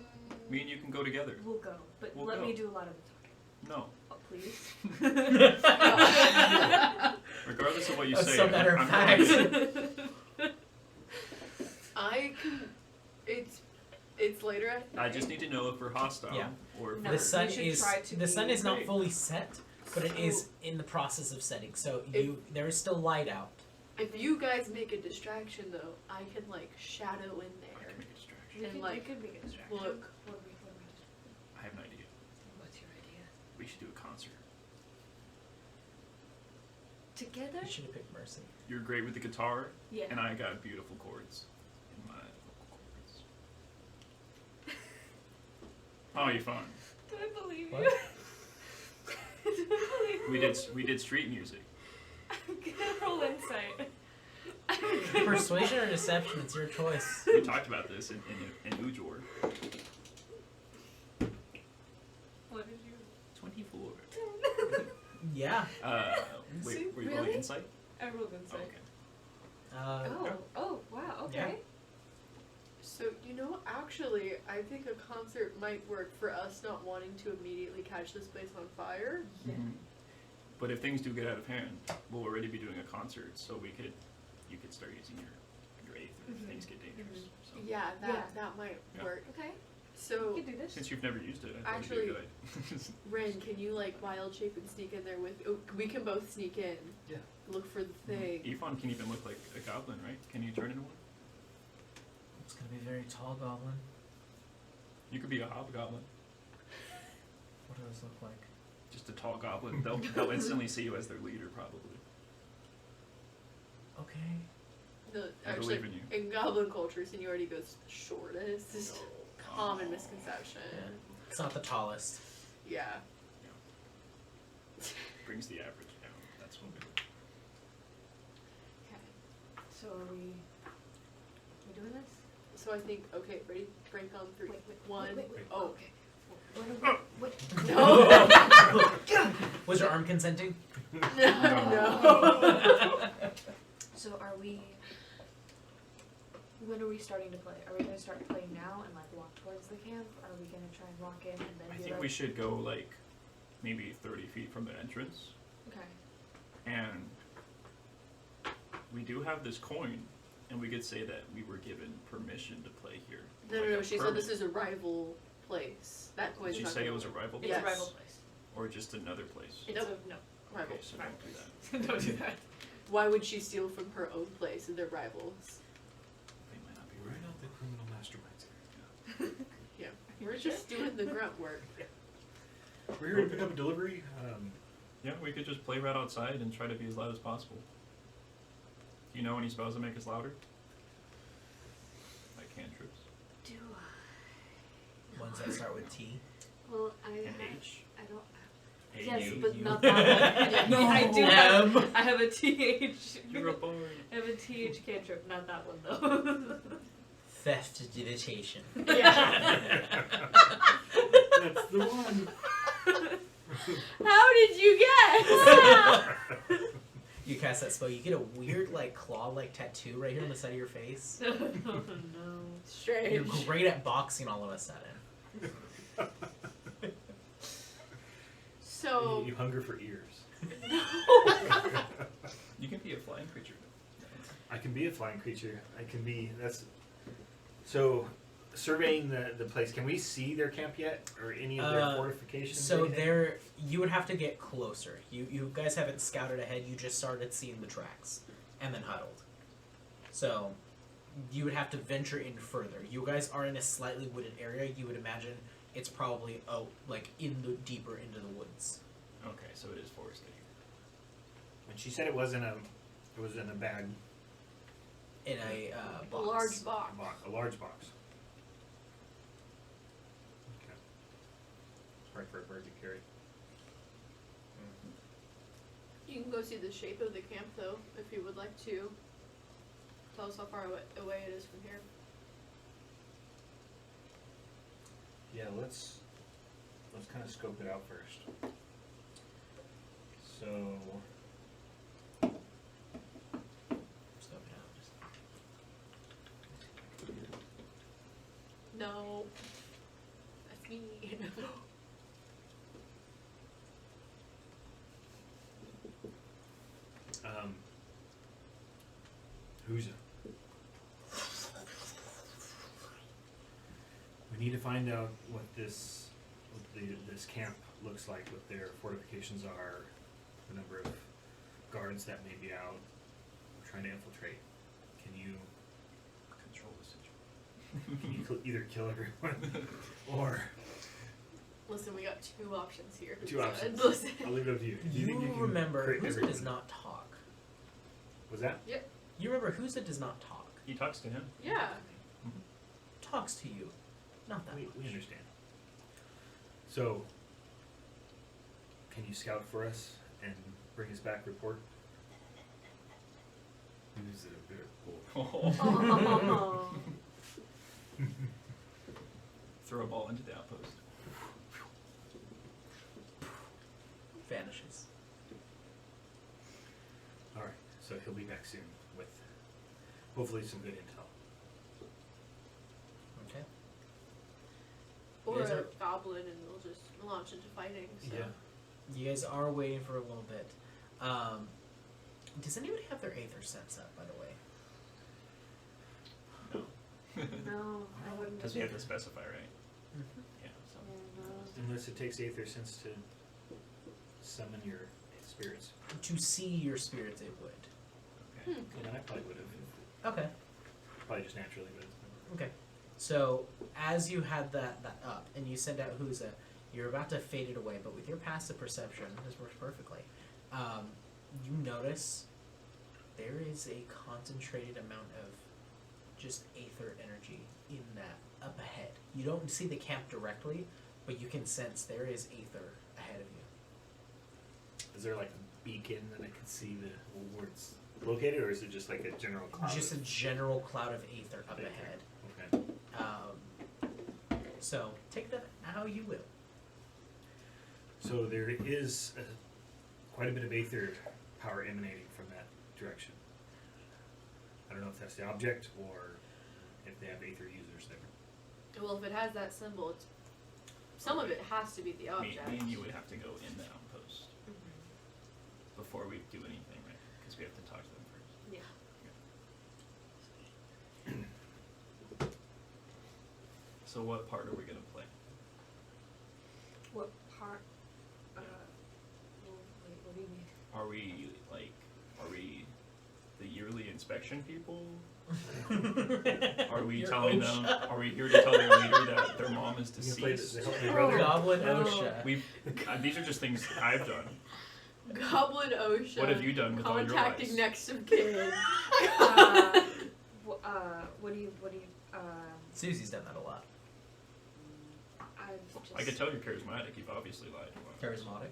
Me and you can go together. we'll go, but We'll let go. me do a lot of the talking. No. Oh, please. Regardless of what you As say, a matter of I'm fact. I can. It's later. I just need to know if we're hostile Yeah. or if No, The we're- sun we should is try to the sun be is not great. fully set, but it is So- in the process of setting. So If- there is still light out. If you guys make a distraction, though, I can like shadow in I there. can make a distraction. We And, could, like, we could make a distraction. look. What are we I have an idea. What's your idea? We should do a concert. Together? You should have picked Mercy. You're great with the guitar, Yeah. and I got beautiful chords in my vocal cords. Oh, you fun. Do I believe What? you? Do I believe We did street music. I'm gonna roll insight. Persuasion or deception? It's your choice. We talked about this in Ujor. What did you? 24. Yeah. Wait, were you Really? rolling insight? I rolled Oh, insight. okay. Oh, wow, okay. Yeah. So you know, actually, I think a concert might work for us not wanting to immediately catch this place on fire. Yeah. Mhm. But if things do get out of hand, we'll already be doing a concert, so you could start using your eighth if Mhm. things get dangerous. So Yeah, that might Yeah. work. Okay, So, we can do this. since you've never used it, I thought Actually- it'd be a good idea. Ren, can you like wild shape and sneak in there with? Oh, we can both sneak in. Yeah. Look for the thing. Ifan can even look like a goblin, right? Can you turn into one? It's gonna be a very tall goblin. You could be a hobgoblin. What does this look like? Just a tall goblin. They'll instantly see you as their leader, probably. Okay. No, I actually, believe in you. in goblin culture, seniority goes shortest. This is common misconception. Yeah. It's not the tallest. Yeah. Brings the average down. That's what we do. Okay. So are we doing this? So I think okay, ready? Break on three. One. wait. Oh. Okay. Wait. No. Was your arm consenting? No. So are we? When are we starting to play? Are we gonna start playing now and like walk towards the camp? Are we gonna try and walk in and then I be think like? we should go like maybe 30 feet from the entrance. Okay. And we do have this coin, and we could say that we were given permission to play here. No, Like no, a no. She said permit. this is a rival place. That coin's Did she not say gonna it was a work. rival It's place? a rival place. Or just another place? It's Nope. a no. Rival. Okay, so don't do that. Don't do that. Why would she steal from her own place and they're rivals? They might not be Right right. out the criminal masterminds here. Yeah. We're just doing the grunt work. We're here to pick up a delivery. Yeah, we could just play right outside and try to be as loud as possible. Do you know any spells that make us louder? Like cantrips? Do Ones that start with T. well, And H? I don't. Hey, Yes, you, but you. not that one. Yeah, No. I do have. I have a TH. You're a boy. I have a TH cantrip, not that one though. Theftiditation. Yeah. That's the one. How did you guess? You cast that spell, you get a weird, like, claw-like tattoo right here on the side of your face. Oh no. Strange. You're great at boxing all of a sudden. So You hunger for ears. You can be a flying creature. I can be a flying creature. I can be. So, surveying the place. Can we see their camp yet, or any of their fortifications? So anything? you would have to get closer. You guys haven't scouted ahead. You just started seeing the tracks, and then huddled. So, you would have to venture in further. You guys are in a slightly wooded area. You would imagine it's probably like in the deeper into the woods. Okay, so it is forested. And she said it was in a bag, In a a box. large box. a large box. Okay. It's hard for a bird to carry. You can go see the shape of the camp though, if you would like to. Tell us how far away it is from here. Yeah, let's kind of scope it out first. So, Scope it out, just- No. That's me. who's it? We need to find out what this camp looks like, what their fortifications are, the number of guards that may be out. We're trying to infiltrate. Can you Control the situation. either kill everyone or Listen, we got two options here. two options? Listen. I'll leave it up to you. Do You think can remember create Huza everyone? does not talk. Was that? You remember Huza does not talk. He talks to him. Yeah. Talks to you. Not that We much. understand. So, can you scout for us and bring us back report? Who's a bit Oh. Throw a ball into the outpost. Vanishes. Alright, so he'll be back soon with hopefully some good intel. Okay. Or guys a are- goblin and they'll just launch into fighting. So. You guys are waiting for a little bit. Does anybody have their Aether sense up, by the way? No. No, I wouldn't. Because we have to specify, right? Mm-hmm. Yeah, so. Unless it takes Aether sense to summon your spirits. To see your spirits, it would. Okay. And I probably would have. Okay. Probably just naturally, but Okay. So, as you had that up, and you send out Huza, you're about to fade it away, but with your passive perception, this works perfectly. You notice there is a concentrated amount of just Aether energy in that up ahead. You don't see the camp directly, but you can sense there is Aether ahead of you. is there like a beacon that I can see where it's located, or is it just like a general cloud? Just a general cloud of Aether up Aether. ahead. Okay. So, take that how you will. So there is quite a bit of Aether power emanating from that direction. I don't know if that's the object or if they have Aether users there. Well, if it has that symbol, it's Some of it has to be the Me object. and you would have to go in the outpost Mhm. before we do anything, right? Because we have to talk to them first. Yeah. So what part are we gonna play? What part? Wait, what do you mean? Are we the yearly inspection people? Are we You're telling OSHA. them? Are we here to tell their leader that their mom is You can play deceased? the help me brother. Goblin Oh. OSHA. These are just things I've done. Goblin OSHA. What have you done with all your contacting lives? next of kin. What do you, Susie's done that a lot. I've just. I could tell you're charismatic. You've obviously lied. Charismatic.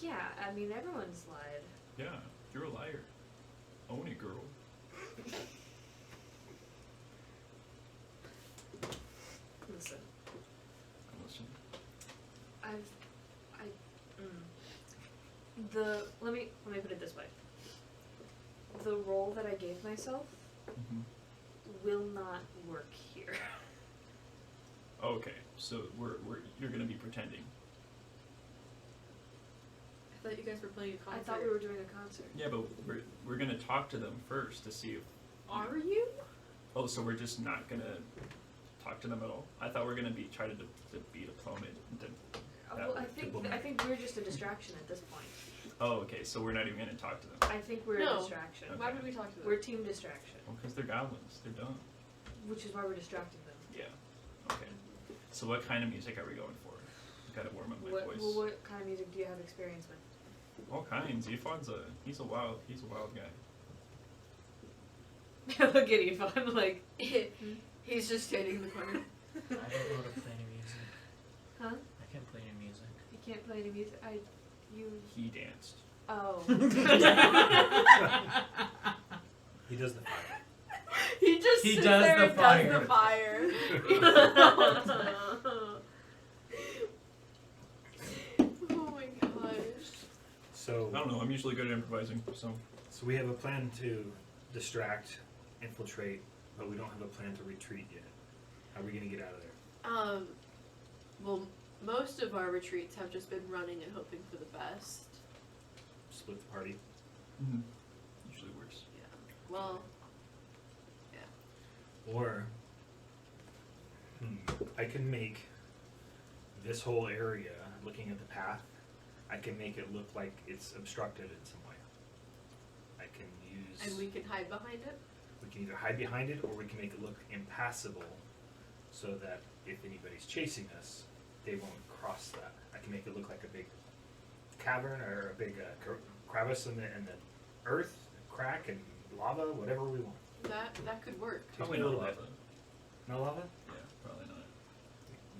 Yeah, I mean, everyone's lied. Yeah, you're a liar. Own it, girl. Listen, I'm listening. let me put it this way. The role that I gave myself Mm-hmm. will not work here. Okay, so you're gonna be pretending. I thought you guys were playing a I concert. thought we were doing a concert. Yeah, but we're gonna talk to them first to see if. Are you? Oh, so we're just not gonna talk to them at all? I thought we were gonna try to be diplomatic. Well, I Diplomatic. think we're just a distraction at this point. Oh, okay, so we're not even gonna talk to them. I think we're No. a distraction. Okay. Why would we talk to them? We're team distraction, Well, because they're goblins. They're dumb. which is why we're distracting them. Yeah. Okay. So what kind of music are we going for? Gotta warm up my voice. What kind of music do you have experience with? All kinds. Ifan's he's a wild guy. Look at Yvonne, like, He's just standing in the corner. I don't know how to play any music. huh? I can't play any music. You can't play any music. He danced. Oh. He does the fire. He just He sits does there the and fire. does the fire. Oh my gosh. So, I don't know. I'm usually good at improvising. So so we have a plan to distract, infiltrate, but we don't have a plan to retreat yet. How are we gonna get out of there? Well, most of our retreats have just been running and hoping for the best. Split the party. usually works. Yeah. Well, Or I can make this whole area, looking at the path, I can make it look like it's obstructed in some way. I can use. and we can hide behind it. We can either hide behind it or we can make it look impassable so that if anybody's chasing us, they won't cross that. I can make it look like a big cavern or a big crevice in the earth, crack and lava, whatever we want. That could work. Takes Probably me a not little lava. bit. No lava? Yeah, probably not.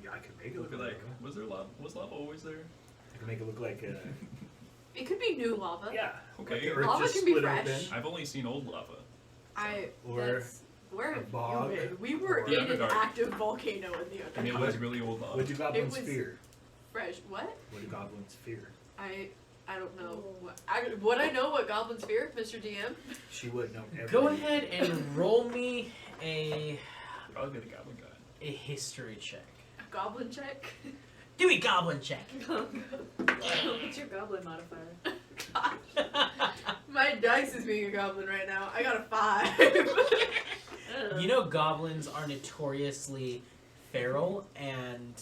Yeah, I can make it Look look at like like, was there lava? Was lava always there? I can make it look like It could be new lava. yeah. Okay. Like the earth Lava just can be split fresh. open. I've only seen old lava. Or That's where a have bog, you been? We were or- in an Underdark. active volcano in the And it Underdark. was really old lava. What do goblins was- fear? Fresh. What? What do goblins fear? I don't know. Would I know what goblins fear, Mr. DM? She would know everything. Go ahead and roll me a Probably the goblin guy. history check. A goblin check? Do a goblin check. What's your goblin modifier? Gosh. My dice is being a goblin right now. I got a 5. You know goblins are notoriously feral and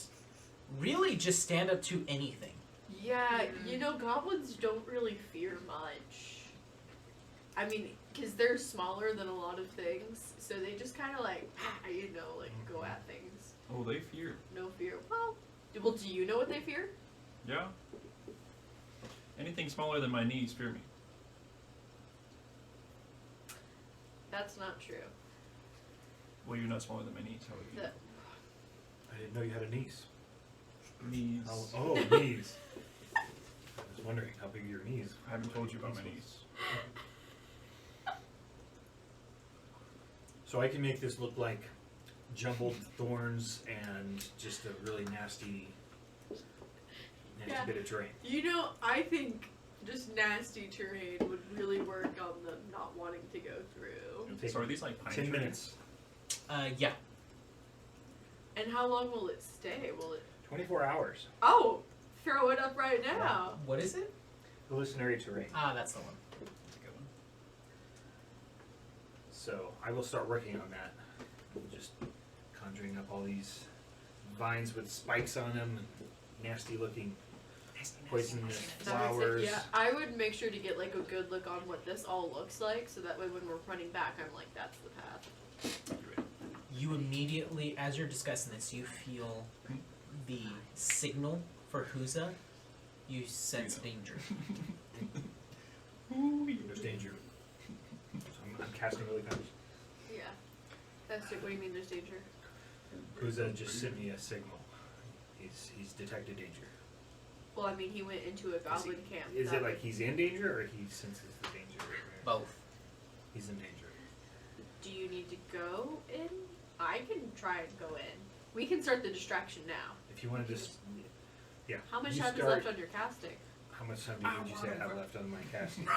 really just stand up to anything. Yeah, you know, goblins don't really fear much. I mean, because they're smaller than a lot of things, so they just kind of like, go at things. Oh, they fear. No fear. Well, do you know what they fear? Yeah. Anything smaller than my knees fear me. That's not true. Well, you're not smaller than my knees. How would you? I didn't know you had a niece. Knees. Oh, knees. I was wondering how big are your knees. I haven't told you about my knees. So I can make this look like jumbled thorns and just a really nasty Yeah. bit of terrain. You know, I think just nasty terrain would really work on them not wanting to go through. It'll take So are these like pine 10 trees? minutes. Yeah. And how long will it stay? Will it 24 hours. Oh, throw it up right now. What is it? Hallucinatory terrain. Ah, that's the one. That's a good one. So I will start working on that. Just conjuring up all these vines with spikes on them, and nasty looking poisonous flowers. Yeah, I would make sure to get like a good look on what this all looks like, so that way when we're running back, I'm like, that's the path. You immediately, as you're discussing this, you feel the signal for Huza. You sense danger. There's danger. So I'm casting really fast. Yeah. That's it. What do you mean there's danger? Huza just sent me a signal. He's detected danger. Well, I mean, he went into a goblin camp. Is That it like would- he's in danger or he senses the danger? Both. He's in danger. Do you need to go in? I can try and go in. We can start the distraction now. If you want to just, yeah. How much you time is start- left on your casting? How much time did you say I have left on my casting?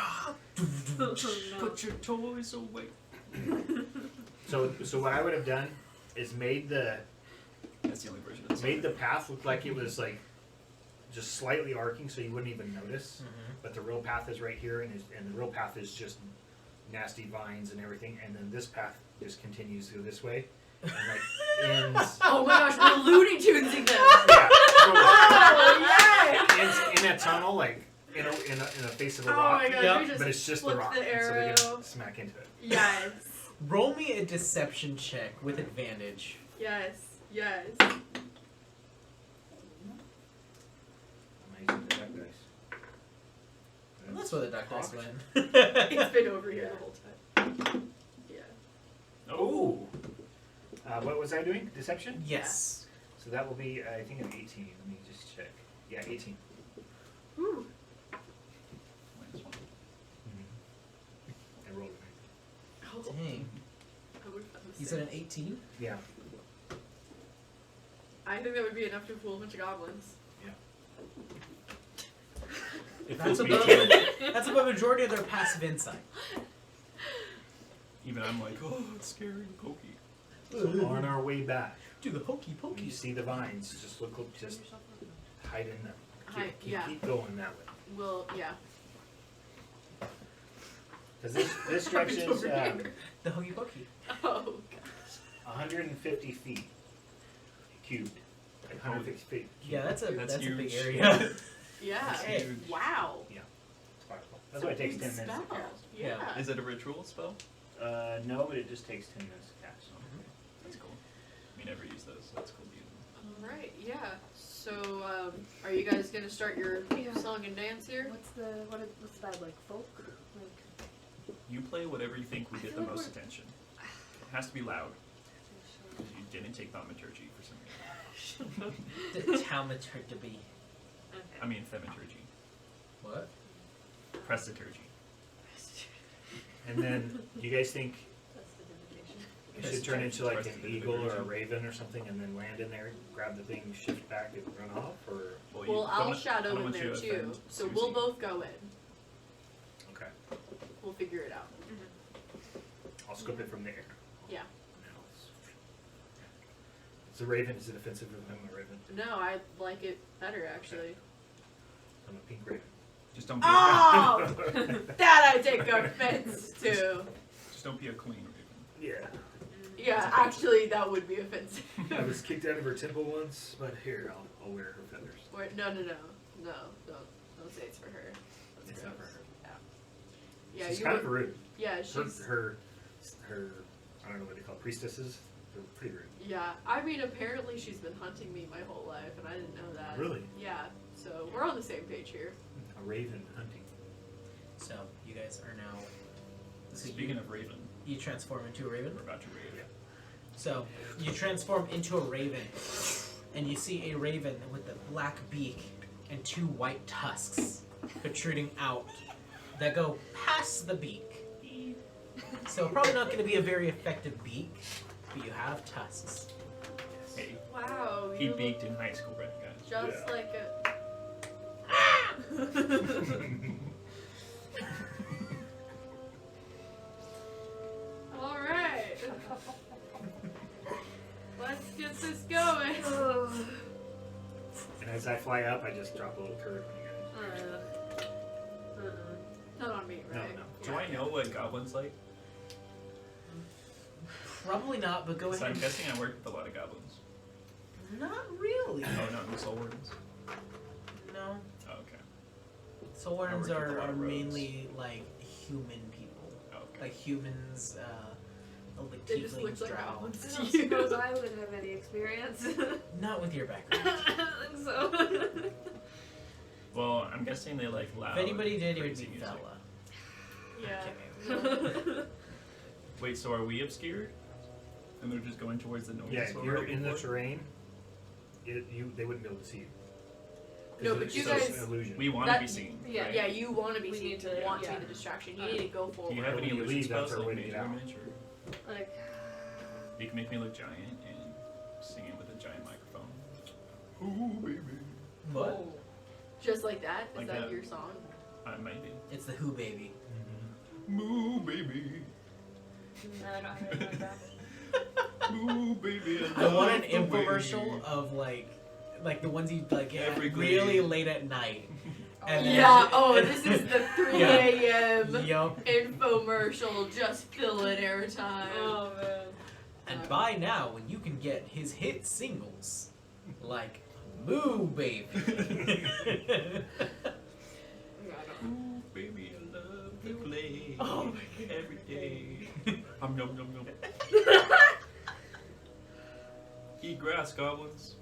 Put your toys away. So what I would have done is made the That's the only version of made the path look like it was like just slightly arcing, so you wouldn't even notice. But the real path is right here, and the real path is just nasty vines and everything. And then this path just continues to go this way, and like ends. Oh my gosh, we're Looney Tunesing them! Yeah, totally. Oh, yay! Ends in a tunnel, like in the face of a Oh rock. my gosh, Yep. we just But it's just the flipped rock, the and so they're arrow. gonna smack into it. Yes. Roll me a deception check with advantage. Yes. Yes. I'm using the duck dice. That's where the duck dice Hawks. went. It's been over here the whole time. Yeah. Oh. What was I doing? Deception? Yes. So that will be, I think, an 18. Let me just check. Yeah, 18. Whew. Minus one. I rolled Oh, Dang. I would have You said an 18? Yeah. I think that would be enough to fool a bunch of goblins. That's above, that's above a majority of their passive insight. Even I'm like, oh, it's scary and pokey. So on our way back, Do the hokey when you pokey. see the vines, just just hide in them. Yeah. Keep going that way. Well, yeah. Because this direction's The hokey pokey. Oh, gosh. 150 feet cubed. Like 150 feet. Yeah, that's a That's that's a big huge. area. Yeah. Hey. Wow. That's why it takes 10 Big minutes to spell. cast. Yeah. Is it a ritual spell? No, but it just takes 10 minutes to cast. That's cool. We never use those, so that's cool to use them. Alright, yeah. So, are you guys gonna start your Yeah. song and dance here? What's that, like folk? Like You play whatever you think would I get the feel like most we're- attention. It has to be loud, because you didn't take thaumaturgy for some reason. The taumaturgy. I mean thaumaturgy. What? Prestiturgy. And then, do you guys think that's the divination. it should turn into like an eagle or a raven or something and then land in there, grab the thing, shift back and run off? Or Well, I'll shadow in there too. So we'll both go in. okay, We'll figure it out. I'll scope it from the air. Yeah. Now it's a raven. Is it offensive if I'm a raven? No, I like it better actually. I'm a pink raven. Just don't be. Oh! That I take offense to. Just don't be a queen raven. Yeah. Yeah, actually, that would be offensive. I was kicked out of her temple once, but here I'll wear her feathers. Wait, no, don't say it's for her. That's It's gross. not for her. Yeah, She's you kind would- of rude. Yeah, she's. Her I don't know what they call priestesses. They're pretty rude. Yeah, I mean, apparently she's been hunting me my whole life, and I didn't know that. Really? Yeah, so we're on the same page here. A raven hunting. So you guys are now. So Speaking of raven, you transform into a raven. we're about to rave. So you transform into a raven, and you see a raven with a black beak and two white tusks protruding out that go past the beak. So probably not going to be a very effective beak, but you have tusks. Hey, Wow. he you beaked in high school, right, guys? look just Yeah. like a. All right. Let's get this going. as I fly up, I just drop a little turd on you guys. Not on me, right? No. Do I know what goblins like? Probably not, but go So ahead. I'm guessing I worked with a lot of goblins. Not really. Oh, no, no soul wardens. No. Oh, okay. Soul I wardens worked with a lot are of rogues. mainly like human people. Oh, okay. Like humans, like They just look tieflings, like I drow. goblins. don't suppose I would have any experience. Not with your background. I don't think so. Well, I'm guessing they like loud. If anybody did, it would crazy be music. Bella. Yeah. Wait, so are we obscured? And they're just going towards the noise? Yeah, is what you're we're in the looking for? terrain. They wouldn't be able to see you. 'Cause No, but it's you just guys- an illusion. We want to That- be seen. Yeah, right? yeah, you want to be We seen. need You to- want to yeah. be the distraction. You need to go forward. Do you have When any you illusion leave, that's spells our way like to Mage get out. Image, or Like, you can make me look giant and sing it with a giant microphone? Ooh, baby. What? oh. Just like that? Is Like that that. your song? Maybe. It's the Who Baby. Moo, baby. No, I don't have anything like that. Ooh, baby. I want an love the infomercial way. of like Like the ones you like at Evergreen. really late at night. And then- Yeah, oh, this is the 3 Yeah. a.m. Yup. infomercial, just filling airtime. Oh man. And buy now when you can get his hit singles like Moo Baby. Ooh, baby, I love to play. Oh my God. Every day. Nom nom nom nom. Eat grass, goblins.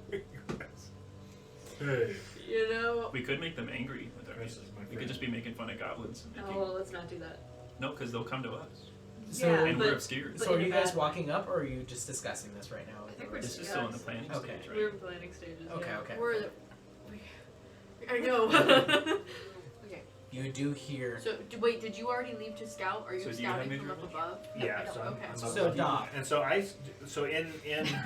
Hey. You know? We could make them angry with our Grass music. is my We friend. could just be making fun of goblins. And making... Oh, well, let's not do that. No, because they'll come to us. So, Yeah, And but- we're obscured. so are in you a guys bad- walking up, or are you just discussing this right now? I think we're This just is still in the guys. planning Okay. stage, right? We're in planning stages. Okay, yeah. okay. We're the. I know. Okay. You do hear. So, wait, did you already leave to scout? Are you So do you have scouting major from up image? above? Yeah, No, so I'm, okay. I'm So, above. Doc. And so in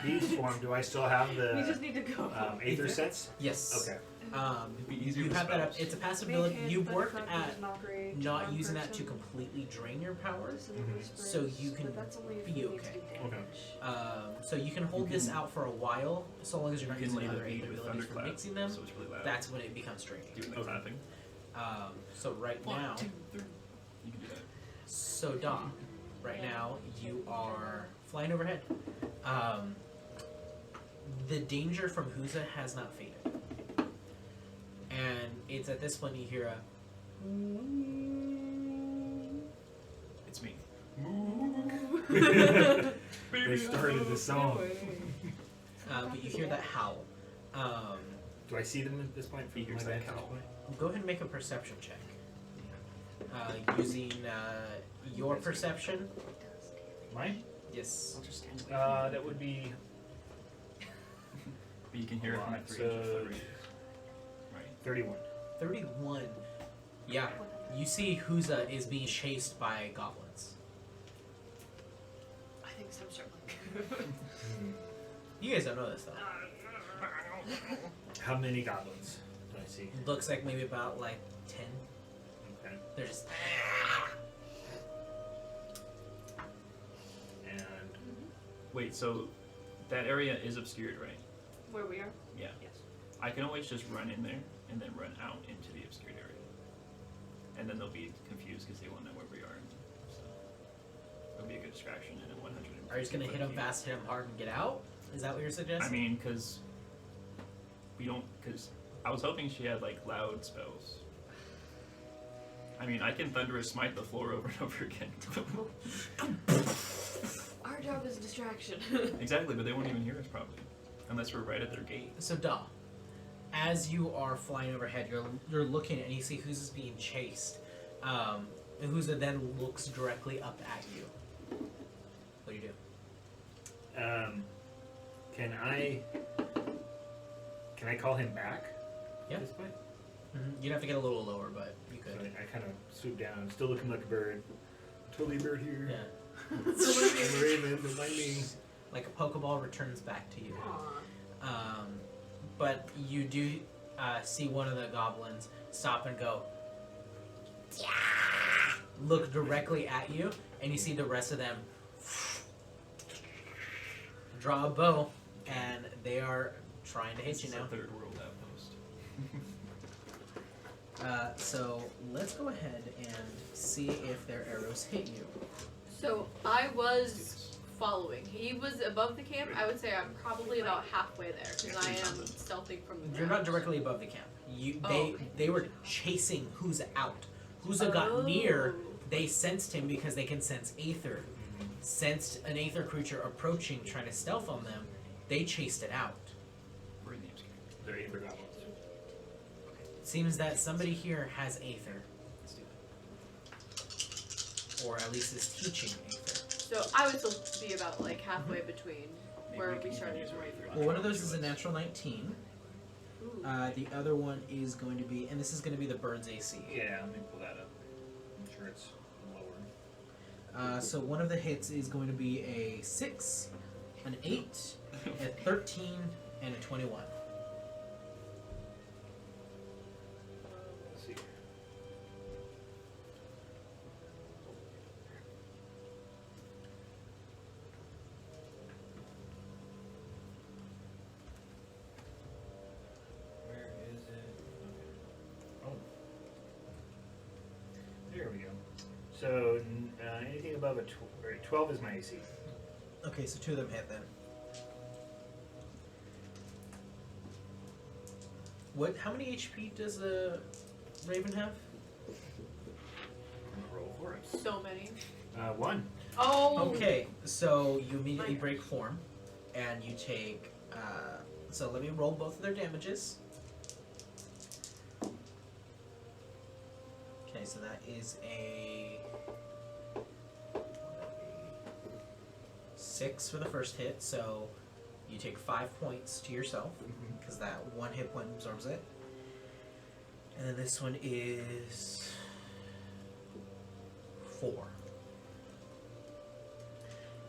beast form, do I still have We the just need to go. Aether sense? Yes. Okay. It'd be easier You with have that up. spells. It's a passive Mage ability. hand, You but worked not at use mockery, not charm using that to person, completely drain your powers. listen to Mhm. whispers, So you can but that's only if be we need to okay. do Okay. damage. So you can hold You this can- out for a while, so long as you're You not can using lay the other beat aid with abilities for thunderclap, mixing them. so it's really loud. That's when it becomes draining. Doing the Okay. clapping. So right now, 1, 2, 3. You can do that. so Doc, right now you are flying overhead. The danger from Huza has not faded, and it's at this point you hear a. It's me. They started the song. But you hear that howl. Do I see them at this point? He hears My that vantage howl. point? Go ahead and make a perception check. Using your perception. Mine? Yes. I'll just stand That would be. But you can hear it from Alright, at 3 inches so- foot radius. Right. 31. 31. Yeah. You see Huza is being chased by goblins. I think some sort You guys don't know this though. How many goblins do I see? Looks like maybe about like 10. Okay. They're just. And Wait, so that area is obscured, right? Where we are? Yeah. Yes. I can always just run in there and then run out into the obscured area. And then they'll be confused because they won't know where we are. So it'll be a good distraction and a 100. Are you just gonna hit them fast, hit them hard, and get out? Is that what you're suggesting? I mean, because we don't. Because I was hoping she had like loud spells. I mean, I can thunderous smite the floor over and over again. Our job is distraction. Exactly, but they won't even hear us probably, unless we're right at their gate. So, as you are flying overhead, you're looking and you see Huza's being chased. And Huza then looks directly up at you. What do you do? Can I call him back? Yeah. At this point? You'd have to get a little lower, but you So could. I kind of swoop down, still looking like a bird. Totally a bird here. Yeah. I'm a raven, don't mind me. Like a Pokeball returns back to you. Aw. But you do see one of the goblins stop and go. Look directly at you, and you see the rest of them draw a bow, and they are trying to hit This you is now. a third world outpost. So let's go ahead and see if their arrows hit you. So I was following. He was above the camp. I would say I'm probably about halfway there because I am stealthing from the You're ground. not directly above the camp. Okay. They were chasing Huza out. Huza got near. They sensed him because they can sense aether. Sensed an aether creature approaching, trying to stealth on them. They chased it out. We're in the obscure. They're Aether goblins. Seems that somebody here has aether, Let's do that. or at least is teaching aether. So I would still be about like halfway between Maybe where we we can started use and where our you Aether. Well, one of those is a natural 19. Ooh. The other one is going to be, and this is going to be the bird's AC. Yeah, let me pull that up. I'm sure it's lower. So one of the hits is going to be a 6, an 8, a 13, and a 21. Let's see. Where is it? Okay. Oh. There we go. So anything above a 12 is my AC. Okay, so 2 of them hit then. What? How many HP does a raven have? I'm gonna roll for it. So many. 1. Oh. Okay, so you immediately My break form, and you take. So let me roll both of their damages. Okay, so that is a 6 for the first hit. So you take 5 points to yourself because that 1 hit point absorbs it. And then this one is 4.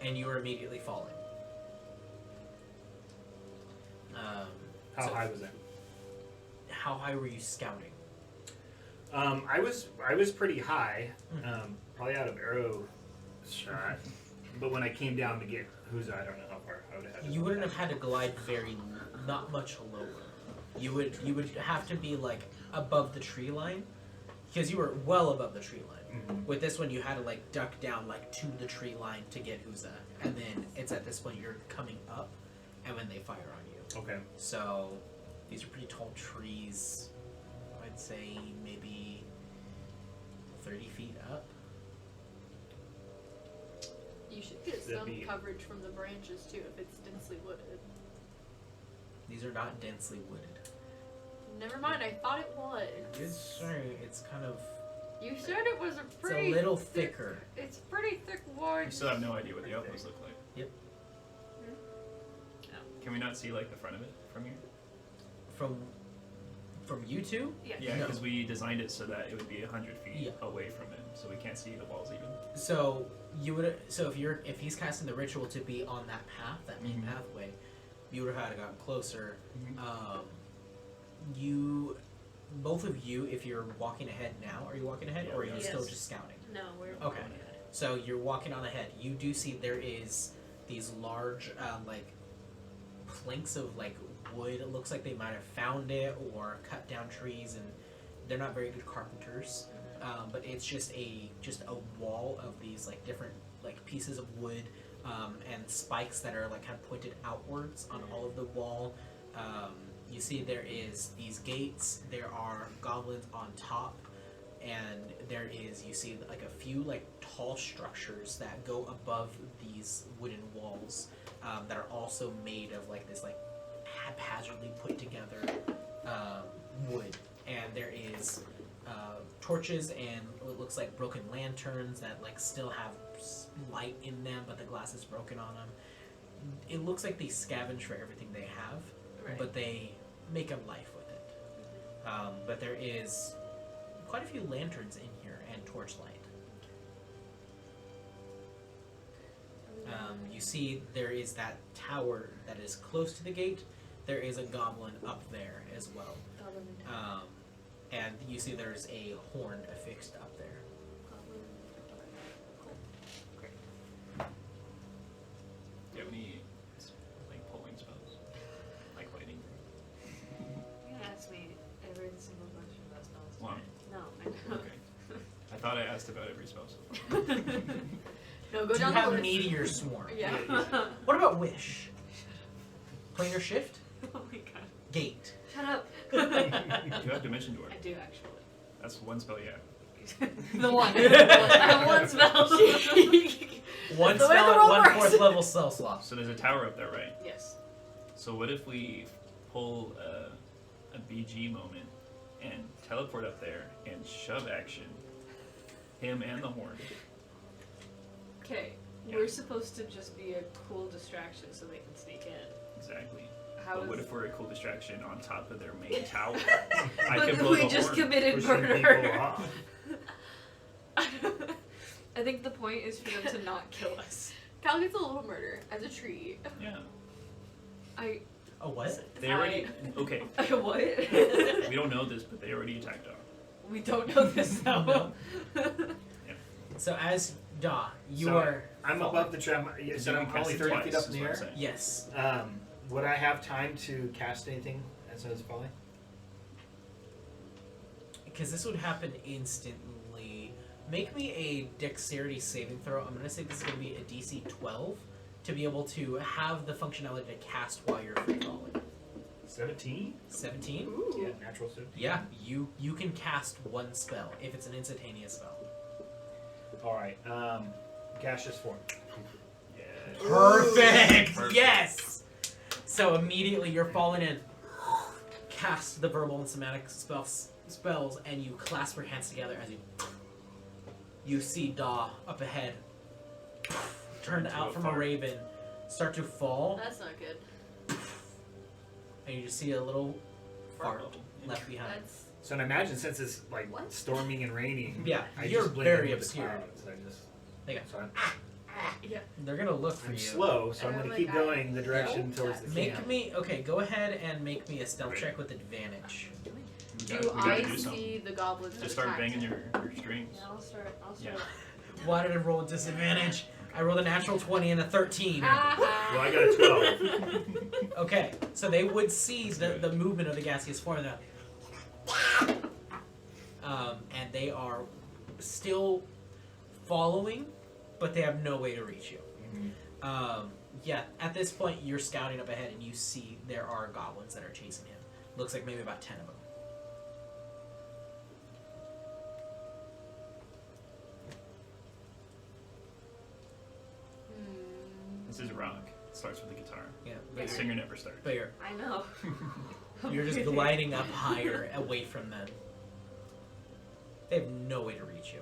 And you are immediately falling. How So high was that? how high were you scouting? I was pretty high, probably out of arrow shot. But when I came down to get Huza, I don't know how far I would have had to You go wouldn't down. have had to glide not much lower. You would have to be like above the tree line, because you were well above the tree line. Mhm. With this one, you had to like duck down like to the tree line to get Huza, and then it's at this point you're coming up, and when they fire on you. Okay. So these are pretty tall trees. I'd say maybe 30 feet up. You should get That'd some be- coverage from the branches too if it's densely wooded. These are not densely wooded. Never mind, I thought it was. It's kind of. You said it was a It's pretty. a little thicker. It's pretty thick We wood. still have no idea what the outposts look like. Yep. Can we not see like the front of it from here? From you two? Yeah. Yeah, No. because we designed it so that it would be 100 feet Yeah. away from him, so we can't see the walls even. So you would. So if he's casting the ritual to be on that path, that main Mhm. pathway, you would have had to gotten closer. Mhm. Both of you, if you're walking ahead now, are you walking ahead, Yeah, or are we you are. still Yes. just scouting? No, we're Okay. going ahead. So you're walking on ahead. You do see there is these large, like, planks of like wood. It looks like they might have found it or cut down trees, and they're not very good carpenters. But it's just a wall of these like different like pieces of wood and spikes that are like kind of pointed outwards on all of the wall. You see there is these gates. There are goblins on top. And there is, you see like a few like tall structures that go above these wooden walls that are also made of like this like haphazardly put together wood. And there is torches and what looks like broken lanterns that like still have light in them, but the glass is broken on them. It looks like they scavenge for everything they have, Right. but they make a life with it. But there is quite a few lanterns in here and torchlight. You see there is that tower that is close to the gate. There is a goblin up there as well. Goblin and tower. And you see there's a horn affixed up there. Goblin. Cool. Great. Do you have any like pulling spells? Like lightning? You're gonna ask me cast about every spell so far. No, go Do you down the have list. Meteor Swarm? Yeah. What about Wish? Planar Shift? Oh my god. Gate. Shut up. You have Dimension Door. I do actually. That's one spell you have. The one. I have one spell. One The way spell the at world one works. 4th level spell slot. So there's a tower up there, right? Yes. So what if we pull a BG moment and teleport up there and shove action him and the horn? Okay. Yeah. We're supposed to just be a cool distraction so they can sneak in. Exactly. How But what is- if we're a cool distraction on top of their main tower? I But can blow we the just horn. committed Pushing people murder. off. I think the point is for them to not kill us. Cal gets a little murder as a treat. Yeah. I. A what? They already. Okay. What? We don't know this, but they already attacked Dog. We don't know this though. So as Da, you So, are. I'm falling. above the tree. You said You I'm can only cast it 30 twice, feet up is in the what I'm air. saying. Yes. Would I have time to cast anything as I was falling? Because this would happen instantly. Make me a dexterity saving throw. I'm going to say this is going to be a DC 12 to be able to have the functionality to cast while you're free falling. 17? 17? Ooh. Yeah, natural 17. Yeah, you can cast one spell if it's an instantaneous spell. Alright, gaseous form. Yeah. Perfect! Perfect. Yes! So immediately you're falling in, cast the verbal and somatic spells, and you clasp your hands together as you see Da up ahead, turned Into out a from a fart. raven, start to fall, That's not good. and you just see a little fart bubble. left behind. That's So I imagine since it's like What? storming and raining, Yeah, I you're just blend very in with the obscure. clouds. I just, Yeah. so They're gonna look for I'm you. slow, so I'm Oh going my to keep God. going the direction towards the Make camp. me go ahead and make me a stealth Right. check with advantage. We do gotta I do something. see the goblins? Just start attack? banging your strings. Yeah, I'll start. Yeah. Why did I roll a disadvantage? I rolled a natural 20 and a 13. Well, I got a 12. Okay, so they would see the movement of the gaseous form, and they are still following, but they have no way to reach you. Yeah, at this point, you're scouting up ahead, and you see there are goblins that are chasing him. Looks like maybe about 10 of them. This is rock. It starts with the guitar. Yeah, The but singer never starts. I know. you're just gliding up higher away from them. They have no way to reach you.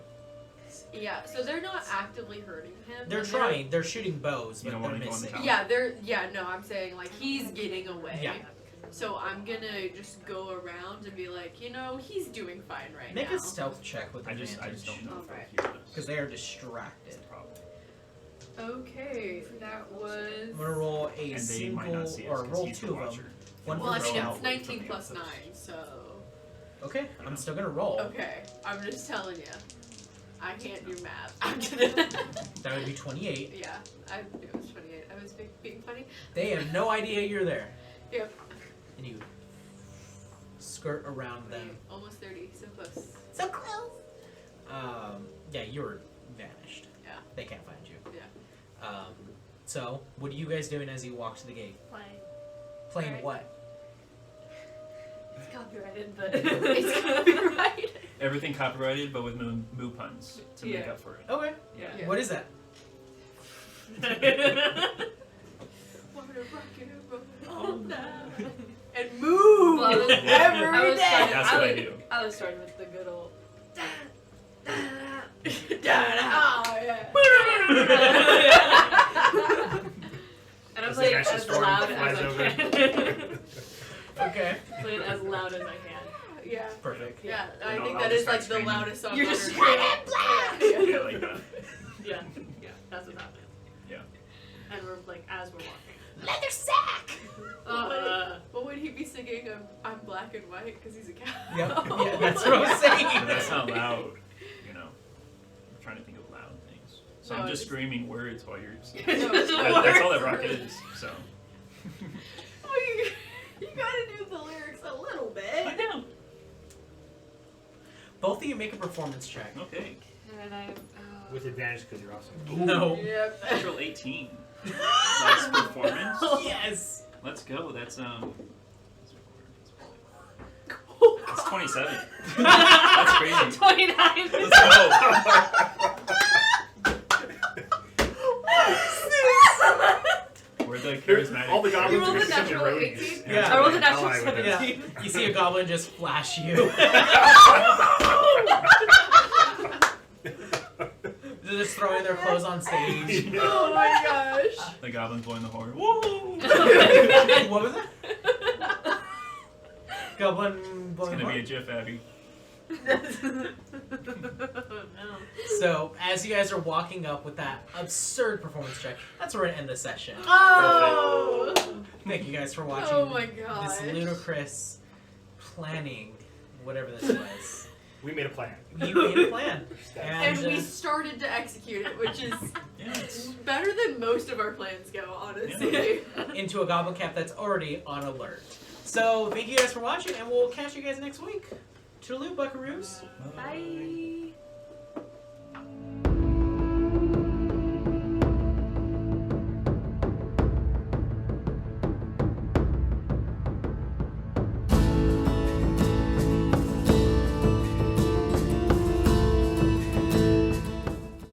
Yeah, so they're not actively hurting him. They're and trying. They're shooting bows, You but don't they're wanna go on the missing. tower? Yeah, no, I'm saying like he's getting away. Yeah. So I'm gonna just go around and be like, he's doing fine right Make now. a stealth check with I advantage. just don't know if Alright. I'll hear this. Because they are That's distracted. the problem. Okay, that was. I'm gonna roll a And they single, might not see us or 'cause roll he's the 2 of watcher. them. One Well, I for mean, stealth. it's 19 plus 9, so. Okay, I'm still gonna roll. Okay, I'm just telling you. I can't do math. I'm kidding. That would be 28. Yeah, I knew it was 28. I was being funny. They have no idea you're there. Yep. And you skirt around them. Almost 30, so close. So close. Yeah, you're vanished. Yeah. They can't find you. Yeah. So, what are you guys doing as you walk to the gate? Playing Right. what? It's copyrighted, but It's copyrighted. Everything copyrighted, but with moo puns to make Yeah. up for it. Okay. Yeah. Yeah. What is that? All night. And move Well, I was- every I was day. starting- That's what I do. I was starting with the good old. Oh, yeah. And I'm As the playing gaseous as form loud as flies I over. can. Okay. Playing as loud as I can. Yeah. Perfect. Yeah, I And think I'll that just is like start the screaming. loudest song You're on just earth. screaming, Yeah. Yeah, like that. Yeah, that's what's happening. Yeah. And we're like, as we're walking. Leather sack! What would he be singing? I'm black and white because he's a cow. Yep. Yeah, that's what I was saying. But that's not loud, you know. I'm trying to think of loud things. So No, I'm just it's- screaming words while you're. No, it's That's all that rock is. So. You gotta do the lyrics a little I bit. know. Both of you make a performance check. Okay. And I With advantage because you're awesome. No. Yep. Natural 18. Nice performance. Yes. Let's go. That's 27. That's crazy. 29. Let's go. We're the charismatic. All the You goblins rolled are a such natural erroneous. 18? Yeah. I rolled a natural Ally with it. 17. Yeah. You see a goblin just flash you. They're just throwing their clothes on stage. Oh my gosh. The goblin's blowing the horn. Woo! What was that? Goblin It's blowing gonna be a horn? GIF, Abby. No. So, as you guys are walking up with that absurd performance check, that's where we're going to end the session. Oh. Thank you guys for watching Oh my gosh. this ludicrous planning, whatever this was. We made a plan. You made a plan. And we uh, started to execute it, which is Yeah, it's better than most of our plans go, honestly. into a goblin cap that's already on alert. So, thank you guys for watching, and we'll catch you guys next week. Toodaloo, buckaroos. Bye.